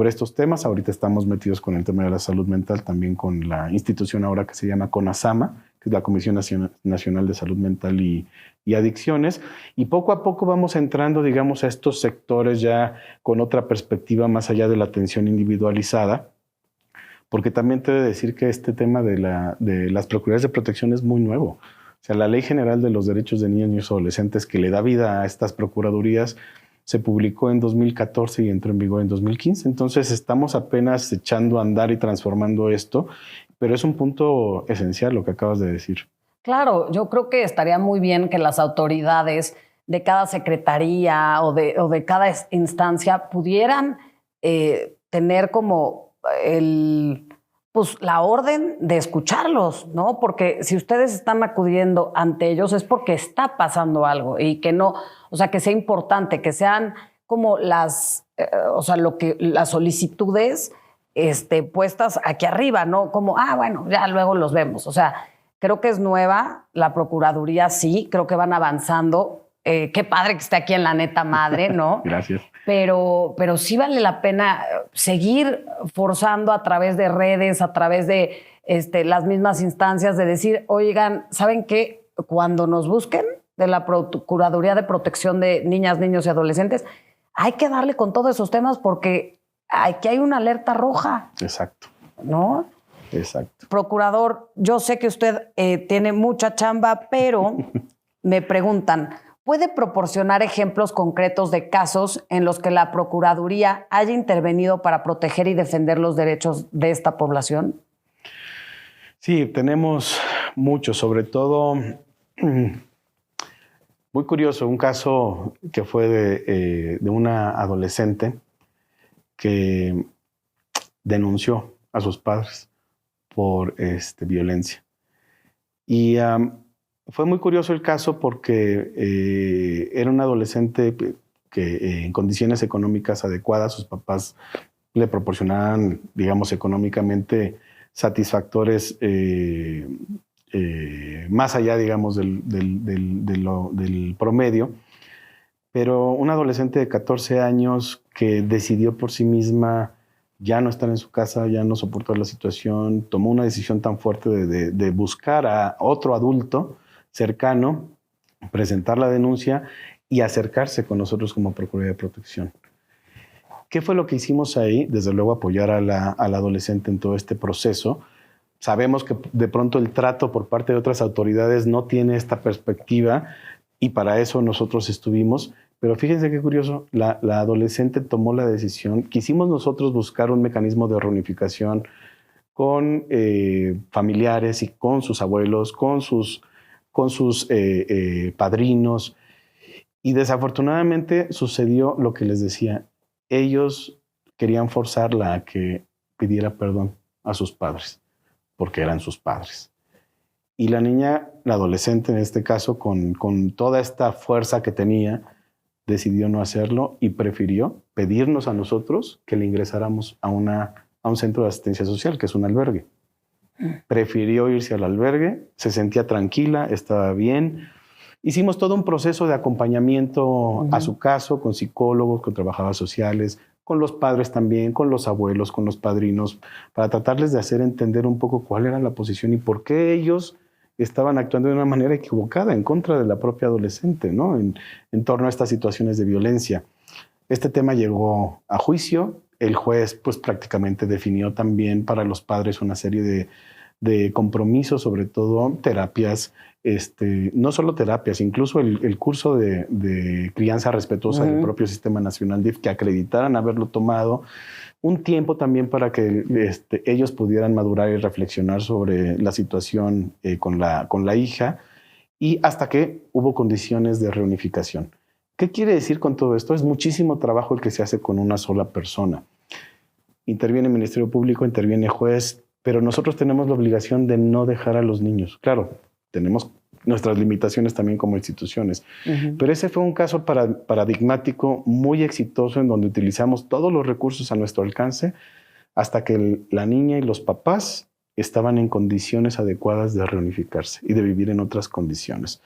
[SPEAKER 3] estos temas. Ahorita estamos metidos con el tema de la salud mental, también con la institución ahora que se llama CONASAMA, que es la Comisión Nacional de Salud Mental y Adicciones, y poco a poco vamos entrando, digamos, a estos sectores ya con otra perspectiva más allá de la atención individualizada, porque también te he de decir que este tema de las Procuradurías de Protección es muy nuevo. O sea, la Ley General de los Derechos de Niños y Adolescentes que le da vida a estas procuradurías se publicó en 2014 y entró en vigor en 2015. Entonces estamos apenas echando a andar y transformando esto, pero es un punto esencial lo que acabas de decir. Claro,
[SPEAKER 2] yo creo que estaría muy bien que las autoridades de cada secretaría o de cada instancia pudieran tener como la orden de escucharlos, ¿no? Porque si ustedes están acudiendo ante ellos es porque está pasando algo y que no, o sea, que sea importante, que sean como las solicitudes puestas aquí arriba, ¿no? Como, bueno, ya luego los vemos. O sea, creo que es nueva la Procuraduría, sí, creo que van avanzando. Qué padre que esté aquí en La Neta Madre, ¿no?
[SPEAKER 3] Gracias.
[SPEAKER 2] Pero sí vale la pena seguir forzando a través de redes, a través de las mismas instancias, de decir, oigan, ¿saben qué? Cuando nos busquen de la Procuraduría de Protección de Niñas, Niños y Adolescentes, hay que darle con todos esos temas porque aquí hay una alerta roja.
[SPEAKER 3] Exacto.
[SPEAKER 2] ¿No?
[SPEAKER 3] Exacto.
[SPEAKER 2] Procurador, yo sé que usted tiene mucha chamba, pero me preguntan, ¿puede proporcionar ejemplos concretos de casos en los que la Procuraduría haya intervenido para proteger y defender los derechos de esta población?
[SPEAKER 3] Sí, tenemos muchos, sobre todo, muy curioso, un caso que fue de una adolescente que denunció a sus padres por violencia. Y fue muy curioso el caso porque era un adolescente que en condiciones económicas adecuadas, sus papás le proporcionaban, digamos, económicamente satisfactores más allá, digamos, del promedio. Pero un adolescente de 14 años que decidió por sí misma ya no estar en su casa, ya no soportó la situación, tomó una decisión tan fuerte de buscar a otro adulto cercano, presentar la denuncia y acercarse con nosotros como Procuraduría de Protección. ¿Qué fue lo que hicimos ahí? Desde luego apoyar a la adolescente en todo este proceso. Sabemos que de pronto el trato por parte de otras autoridades no tiene esta perspectiva y para eso nosotros estuvimos. Pero fíjense qué curioso, la adolescente tomó la decisión. Quisimos nosotros buscar un mecanismo de reunificación con familiares y con sus abuelos, con sus padrinos. Y desafortunadamente sucedió lo que les decía. Ellos querían forzarla a que pidiera perdón a sus padres, porque eran sus padres. Y la niña, la adolescente en este caso, con toda esta fuerza que tenía, decidió no hacerlo y prefirió pedirnos a nosotros que le ingresáramos a un centro de asistencia social, que es un albergue. Prefirió irse al albergue, se sentía tranquila, estaba bien. Hicimos todo un proceso de acompañamiento a su caso, con psicólogos, con trabajadoras sociales, con los padres también, con los abuelos, con los padrinos, para tratarles de hacer entender un poco cuál era la posición y por qué ellos estaban actuando de una manera equivocada en contra de la propia adolescente, ¿no? En torno a estas situaciones de violencia. Este tema llegó a juicio. El juez pues prácticamente definió también para los padres una serie de compromisos, sobre todo terapias, no solo terapias, incluso el curso de crianza respetuosa del propio Sistema Nacional DIF, que acreditaran haberlo tomado, un tiempo también para que ellos pudieran madurar y reflexionar sobre la situación con la hija, y hasta que hubo condiciones de reunificación. ¿Qué quiere decir con todo esto? Es muchísimo trabajo el que se hace con una sola persona. Interviene el Ministerio Público, interviene el juez, pero nosotros tenemos la obligación de no dejar a los niños. Claro, tenemos nuestras limitaciones también como instituciones, pero ese fue un caso paradigmático muy exitoso en donde utilizamos todos los recursos a nuestro alcance hasta que la niña y los papás estaban en condiciones adecuadas de reunificarse y de vivir en otras condiciones.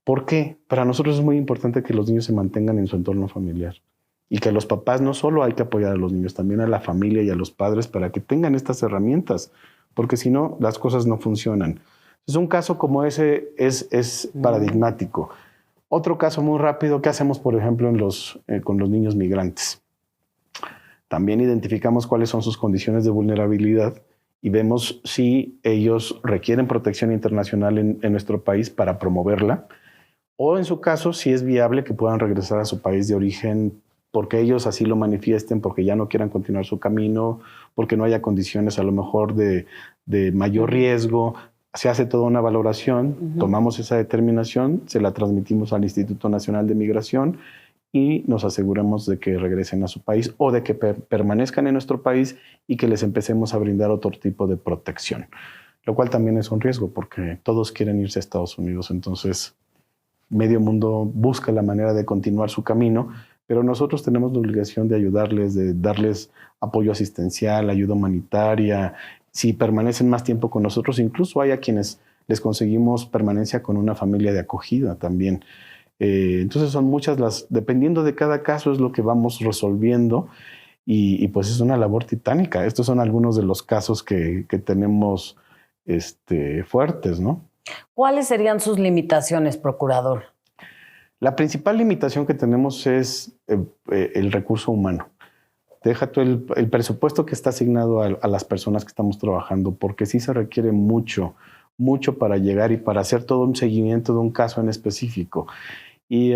[SPEAKER 3] ¿Por qué? Para nosotros es muy importante que los niños se mantengan en su entorno familiar y que a los papás no solo hay que apoyar a los niños, también a la familia y a los padres para que tengan estas herramientas, porque si no, las cosas no funcionan. Es un caso como ese es paradigmático. Otro caso muy rápido, ¿qué hacemos, por ejemplo, con los niños migrantes? También identificamos cuáles son sus condiciones de vulnerabilidad y vemos si ellos requieren protección internacional en nuestro país para promoverla, o en su caso, si es viable que puedan regresar a su país de origen porque ellos así lo manifiesten, porque ya no quieran continuar su camino, porque no haya condiciones a lo mejor de mayor riesgo. Se hace toda una valoración, tomamos esa determinación, se la transmitimos al Instituto Nacional de Migración y nos aseguramos de que regresen a su país o de que permanezcan en nuestro país y que les empecemos a brindar otro tipo de protección, lo cual también es un riesgo porque todos quieren irse a Estados Unidos, entonces medio mundo busca la manera de continuar su camino, pero nosotros tenemos la obligación de ayudarles, de darles apoyo asistencial, ayuda humanitaria. Si permanecen más tiempo con nosotros, incluso hay a quienes les conseguimos permanencia con una familia de acogida también. Entonces son muchas dependiendo de cada caso es lo que vamos resolviendo y pues es una labor titánica. Estos son algunos de los casos que tenemos fuertes, ¿no?
[SPEAKER 2] ¿Cuáles serían sus limitaciones, procurador?
[SPEAKER 3] La principal limitación que tenemos es el recurso humano. Deja tú el presupuesto que está asignado a las personas que estamos trabajando, porque sí se requiere mucho para llegar y para hacer todo un seguimiento de un caso en específico. Y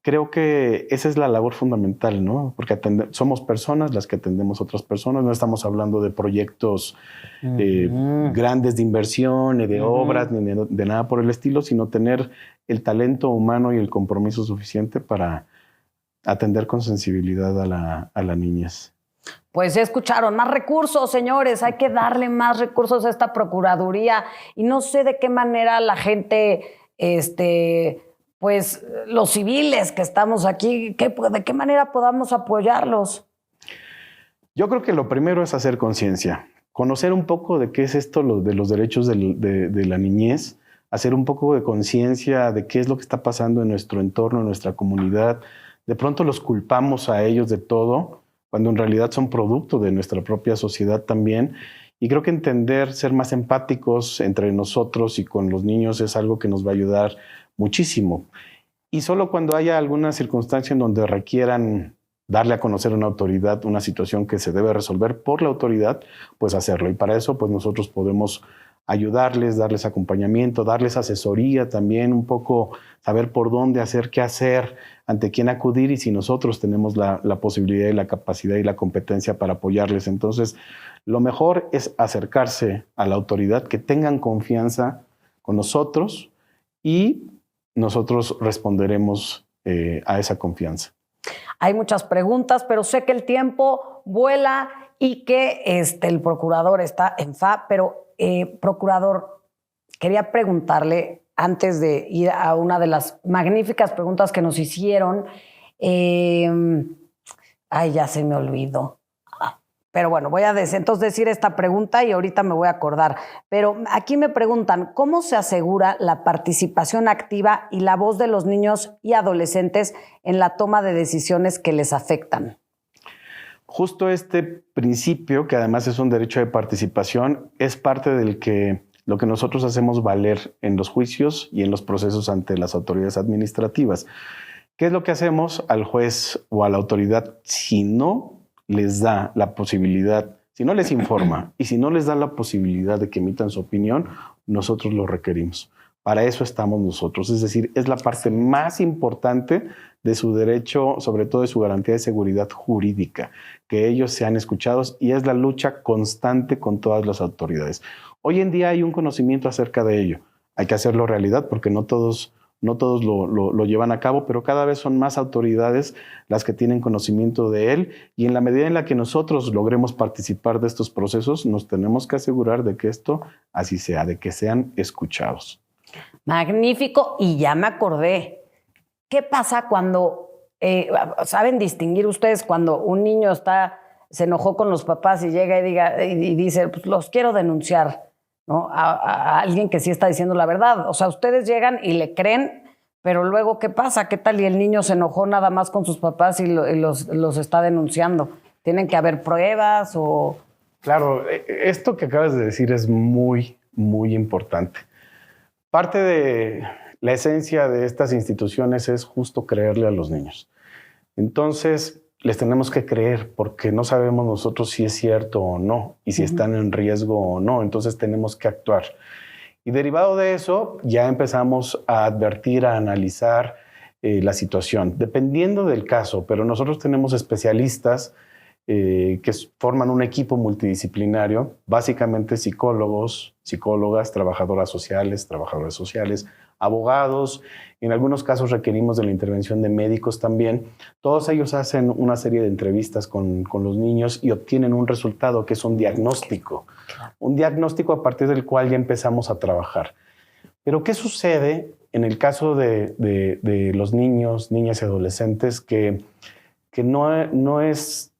[SPEAKER 3] creo que esa es la labor fundamental, ¿no? Porque somos personas las que atendemos a otras personas, no estamos hablando de proyectos grandes de inversión, ni de obras, ni de nada por el estilo, sino tener el talento humano y el compromiso suficiente para atender con sensibilidad a la niñez.
[SPEAKER 2] Pues escucharon, más recursos, señores, hay que darle más recursos a esta Procuraduría y no sé de qué manera la gente, pues los civiles que estamos aquí, ¿de qué manera podamos apoyarlos?
[SPEAKER 3] Yo creo que lo primero es hacer conciencia, conocer un poco de qué es esto de los derechos de la niñez, hacer un poco de conciencia de qué es lo que está pasando en nuestro entorno, en nuestra comunidad. De pronto los culpamos a ellos de todo, cuando en realidad son producto de nuestra propia sociedad también. Y creo que entender, ser más empáticos entre nosotros y con los niños es algo que nos va a ayudar muchísimo. Y solo cuando haya alguna circunstancia en donde requieran darle a conocer a una autoridad una situación que se debe resolver por la autoridad, pues hacerlo. Y para eso, pues nosotros podemos ayudarles, darles acompañamiento, darles asesoría también, un poco saber por dónde hacer, qué hacer, ante quién acudir y si nosotros tenemos la posibilidad y la capacidad y la competencia para apoyarles. Entonces, lo mejor es acercarse a la autoridad, que tengan confianza con nosotros y nosotros responderemos a esa confianza.
[SPEAKER 2] Hay muchas preguntas, pero sé que el tiempo vuela y que el procurador está en fa, pero procurador, quería preguntarle, antes de ir a una de las magníficas preguntas que nos hicieron, ya se me olvidó. Pero bueno, voy a entonces decir esta pregunta y ahorita me voy a acordar. Pero aquí me preguntan, ¿cómo se asegura la participación activa y la voz de los niños y adolescentes en la toma de decisiones que les afectan?
[SPEAKER 3] Justo este principio, que además es un derecho de participación, es parte del lo que nosotros hacemos valer en los juicios y en los procesos ante las autoridades administrativas. ¿Qué es lo que hacemos al juez o a la autoridad si no les da la posibilidad, si no les informa y si no les da la posibilidad de que emitan su opinión? Nosotros lo requerimos. Para eso estamos nosotros. Es decir, es la parte más importante de su derecho, sobre todo de su garantía de seguridad jurídica, que ellos sean escuchados, y es la lucha constante con todas las autoridades. Hoy en día hay un conocimiento acerca de ello. Hay que hacerlo realidad porque no todos lo llevan a cabo, pero cada vez son más autoridades las que tienen conocimiento de él, y en la medida en la que nosotros logremos participar de estos procesos, nos tenemos que asegurar de que esto así sea, de que sean escuchados.
[SPEAKER 2] Magnífico, y ya me acordé. ¿Qué pasa cuando, saben distinguir ustedes cuando un niño se enojó con los papás y llega y dice, pues los quiero denunciar, ¿no? A alguien que sí está diciendo la verdad? O sea, ustedes llegan y le creen, pero luego, ¿qué pasa? ¿Qué tal? Y el niño se enojó nada más con sus papás y los está denunciando. ¿Tienen que haber pruebas o...?
[SPEAKER 3] Claro, esto que acabas de decir es muy, muy importante. Parte de la esencia de estas instituciones es justo creerle a los niños. Entonces, les tenemos que creer porque no sabemos nosotros si es cierto o no y si están en riesgo o no. Entonces, tenemos que actuar. Y derivado de eso, ya empezamos a advertir, a analizar la situación, dependiendo del caso. Pero nosotros tenemos especialistas que forman un equipo multidisciplinario, básicamente psicólogos, psicólogas, trabajadoras sociales, trabajadores sociales, abogados. En algunos casos requerimos de la intervención de médicos también. Todos ellos hacen una serie de entrevistas con los niños y obtienen un resultado que es un diagnóstico. Un diagnóstico a partir del cual ya empezamos a trabajar. Pero ¿qué sucede en el caso de los niños, niñas y adolescentes que no es...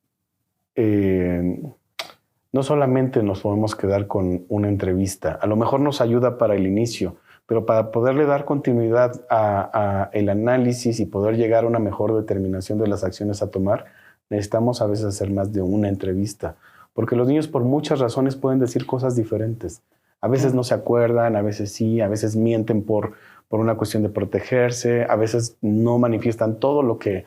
[SPEAKER 3] no solamente nos podemos quedar con una entrevista, a lo mejor nos ayuda para el inicio, pero para poderle dar continuidad a el análisis y poder llegar a una mejor determinación de las acciones a tomar, necesitamos a veces hacer más de una entrevista, porque los niños por muchas razones pueden decir cosas diferentes. A veces no se acuerdan, a veces sí, a veces mienten por una cuestión de protegerse, a veces no manifiestan todo lo que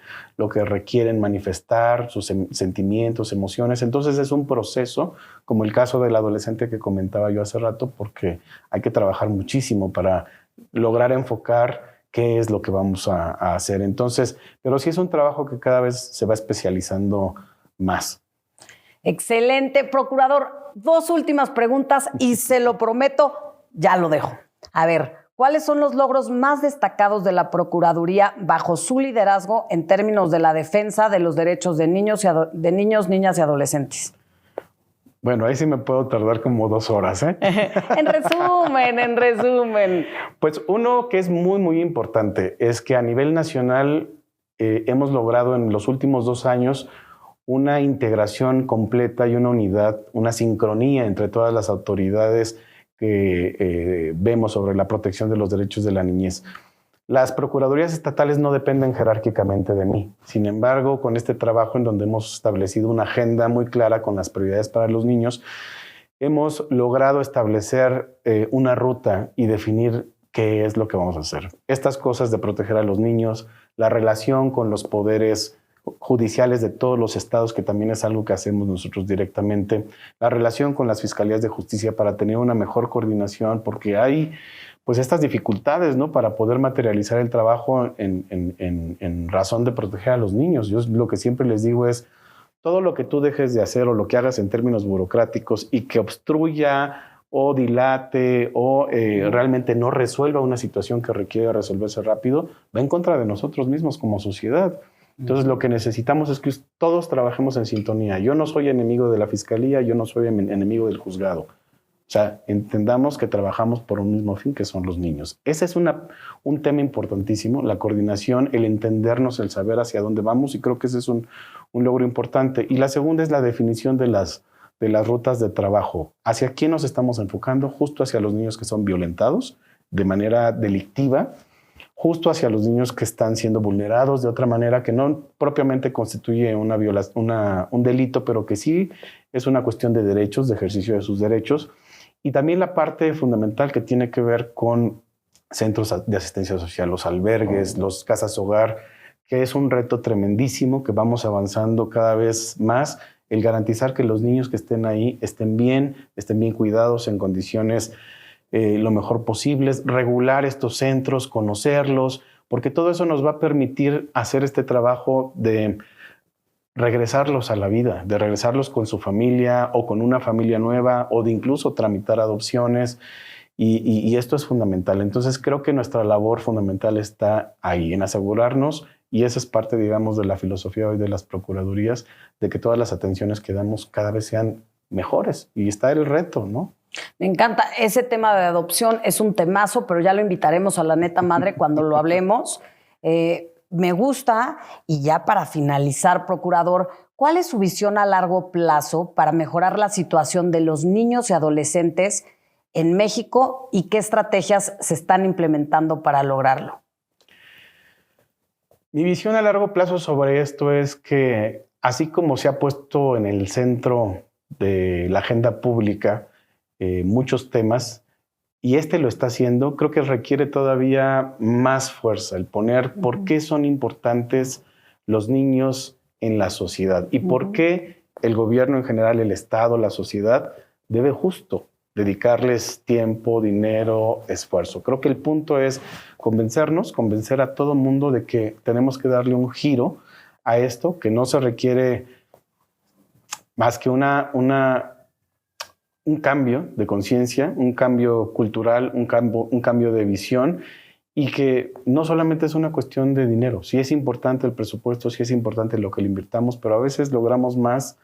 [SPEAKER 3] requieren manifestar, sus sentimientos, emociones. Entonces es un proceso, como el caso del adolescente que comentaba yo hace rato, porque hay que trabajar muchísimo para lograr enfocar qué es lo que vamos a hacer. Entonces, pero sí es un trabajo que cada vez se va especializando más.
[SPEAKER 2] Excelente, procurador. 2 últimas preguntas y se lo prometo, ya lo dejo. A ver, ¿cuáles son los logros más destacados de la Procuraduría bajo su liderazgo en términos de la defensa de los derechos de niños, niñas y adolescentes?
[SPEAKER 3] Bueno, ahí sí me puedo tardar como 2 horas, ¿eh?
[SPEAKER 2] En resumen.
[SPEAKER 3] Pues uno que es muy, muy importante es que a nivel nacional hemos logrado en los últimos 2 años una integración completa y una unidad, una sincronía entre todas las autoridades que vemos sobre la protección de los derechos de la niñez. Las procuradurías estatales no dependen jerárquicamente de mí. Sin embargo, con este trabajo en donde hemos establecido una agenda muy clara con las prioridades para los niños, hemos logrado establecer una ruta y definir qué es lo que vamos a hacer. Estas cosas de proteger a los niños, la relación con los poderes judiciales de todos los estados, que también es algo que hacemos nosotros directamente, la relación con las fiscalías de justicia para tener una mejor coordinación, porque hay pues estas dificultades, ¿no?, para poder materializar el trabajo en razón de proteger a los niños. Yo lo que siempre les digo es, todo lo que tú dejes de hacer o lo que hagas en términos burocráticos y que obstruya o dilate o realmente no resuelva una situación que requiere resolverse rápido, va en contra de nosotros mismos como sociedad. Entonces lo que necesitamos es que todos trabajemos en sintonía. Yo no soy enemigo de la fiscalía, yo no soy enemigo del juzgado. O sea, entendamos que trabajamos por un mismo fin, que son los niños. Ese es un tema importantísimo, la coordinación, el entendernos, el saber hacia dónde vamos, y creo que ese es un logro importante. Y la segunda es la definición de las rutas de trabajo. ¿Hacia quién nos estamos enfocando? Justo hacia los niños que son violentados de manera delictiva, justo hacia los niños que están siendo vulnerados de otra manera que no propiamente constituye un delito, pero que sí es una cuestión de derechos, de ejercicio de sus derechos. Y también la parte fundamental que tiene que ver con centros de asistencia social, los albergues, los casas hogar, que es un reto tremendísimo que vamos avanzando cada vez más, el garantizar que los niños que estén ahí estén bien cuidados en condiciones lo mejor posibles, regular estos centros, conocerlos, porque todo eso nos va a permitir hacer este trabajo de regresarlos a la vida, de regresarlos con su familia o con una familia nueva, o de incluso tramitar adopciones, y esto es fundamental. Entonces creo que nuestra labor fundamental está ahí, en asegurarnos, y esa es parte, digamos, de la filosofía hoy de las procuradurías, de que todas las atenciones que damos cada vez sean mejores, y está el reto, ¿no?
[SPEAKER 2] Me encanta. Ese tema de adopción es un temazo, pero ya lo invitaremos a La Neta Madre cuando lo hablemos. Me gusta, y ya para finalizar, procurador, ¿cuál es su visión a largo plazo para mejorar la situación de los niños y adolescentes en México, y qué estrategias se están implementando para lograrlo?
[SPEAKER 3] Mi visión a largo plazo sobre esto es que, así como se ha puesto en el centro de la agenda pública muchos temas, y lo está haciendo, creo que requiere todavía más fuerza, el poner por qué son importantes los niños en la sociedad y por qué el gobierno en general, el Estado, la sociedad, debe justo dedicarles tiempo, dinero, esfuerzo. Creo que el punto es convencer a todo mundo de que tenemos que darle un giro a esto, que no se requiere más que un cambio de conciencia, un cambio cultural, un cambio de visión, y que no solamente es una cuestión de dinero. Sí es importante el presupuesto, sí es importante lo que le invirtamos, pero a veces logramos más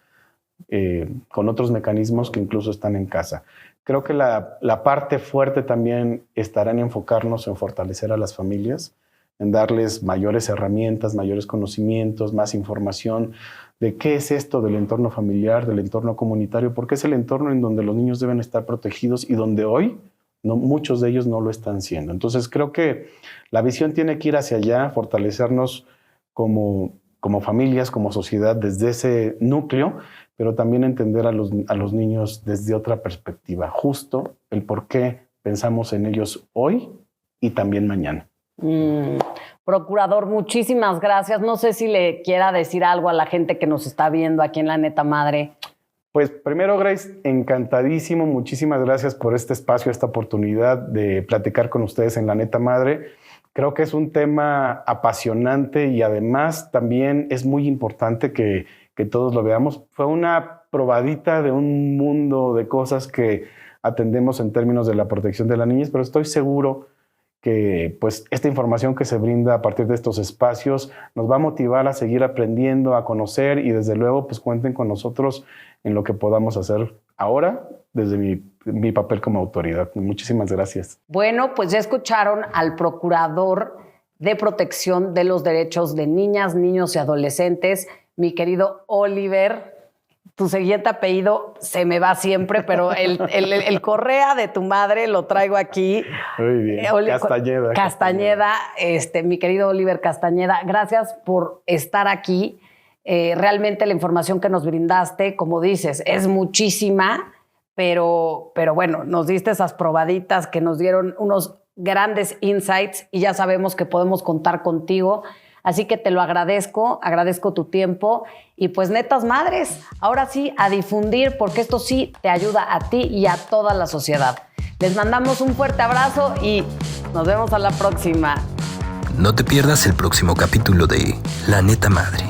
[SPEAKER 3] con otros mecanismos que incluso están en casa. Creo que la parte fuerte también estará en enfocarnos en fortalecer a las familias, en darles mayores herramientas, mayores conocimientos, más información de qué es esto del entorno familiar, del entorno comunitario, porque es el entorno en donde los niños deben estar protegidos y donde hoy muchos de ellos no lo están siendo. Entonces creo que la visión tiene que ir hacia allá, fortalecernos como familias, como sociedad, desde ese núcleo, pero también entender a los niños desde otra perspectiva, justo el por qué pensamos en ellos hoy y también mañana.
[SPEAKER 2] Procurador, muchísimas gracias. No sé si le quiera decir algo a la gente que nos está viendo aquí en La Neta Madre.
[SPEAKER 3] Pues primero, Grace, encantadísimo. Muchísimas gracias por este espacio, esta oportunidad de platicar con ustedes en La Neta Madre. Creo que es un tema apasionante y además también es muy importante que todos lo veamos. Fue una probadita de un mundo de cosas que atendemos en términos de la protección de la niñez, pero estoy seguro que pues esta información que se brinda a partir de estos espacios nos va a motivar a seguir aprendiendo, a conocer, y desde luego pues cuenten con nosotros en lo que podamos hacer ahora desde mi papel como autoridad. Muchísimas gracias.
[SPEAKER 2] Bueno, pues ya escucharon al Procurador de Protección de los Derechos de Niñas, Niños y Adolescentes, mi querido Oliver. tu siguiente apellido se me va siempre, pero el Correa de tu madre lo traigo aquí.
[SPEAKER 3] Muy bien.
[SPEAKER 2] Castañeda, mi querido Oliver Castañeda, gracias por estar aquí. Realmente la información que nos brindaste, como dices, es muchísima, pero bueno, nos diste esas probaditas que nos dieron unos grandes insights y ya sabemos que podemos contar contigo. Así que te lo agradezco tu tiempo y pues netas madres, ahora sí a difundir porque esto sí te ayuda a ti y a toda la sociedad. Les mandamos un fuerte abrazo y nos vemos a la próxima.
[SPEAKER 1] No te pierdas el próximo capítulo de La Neta Madre.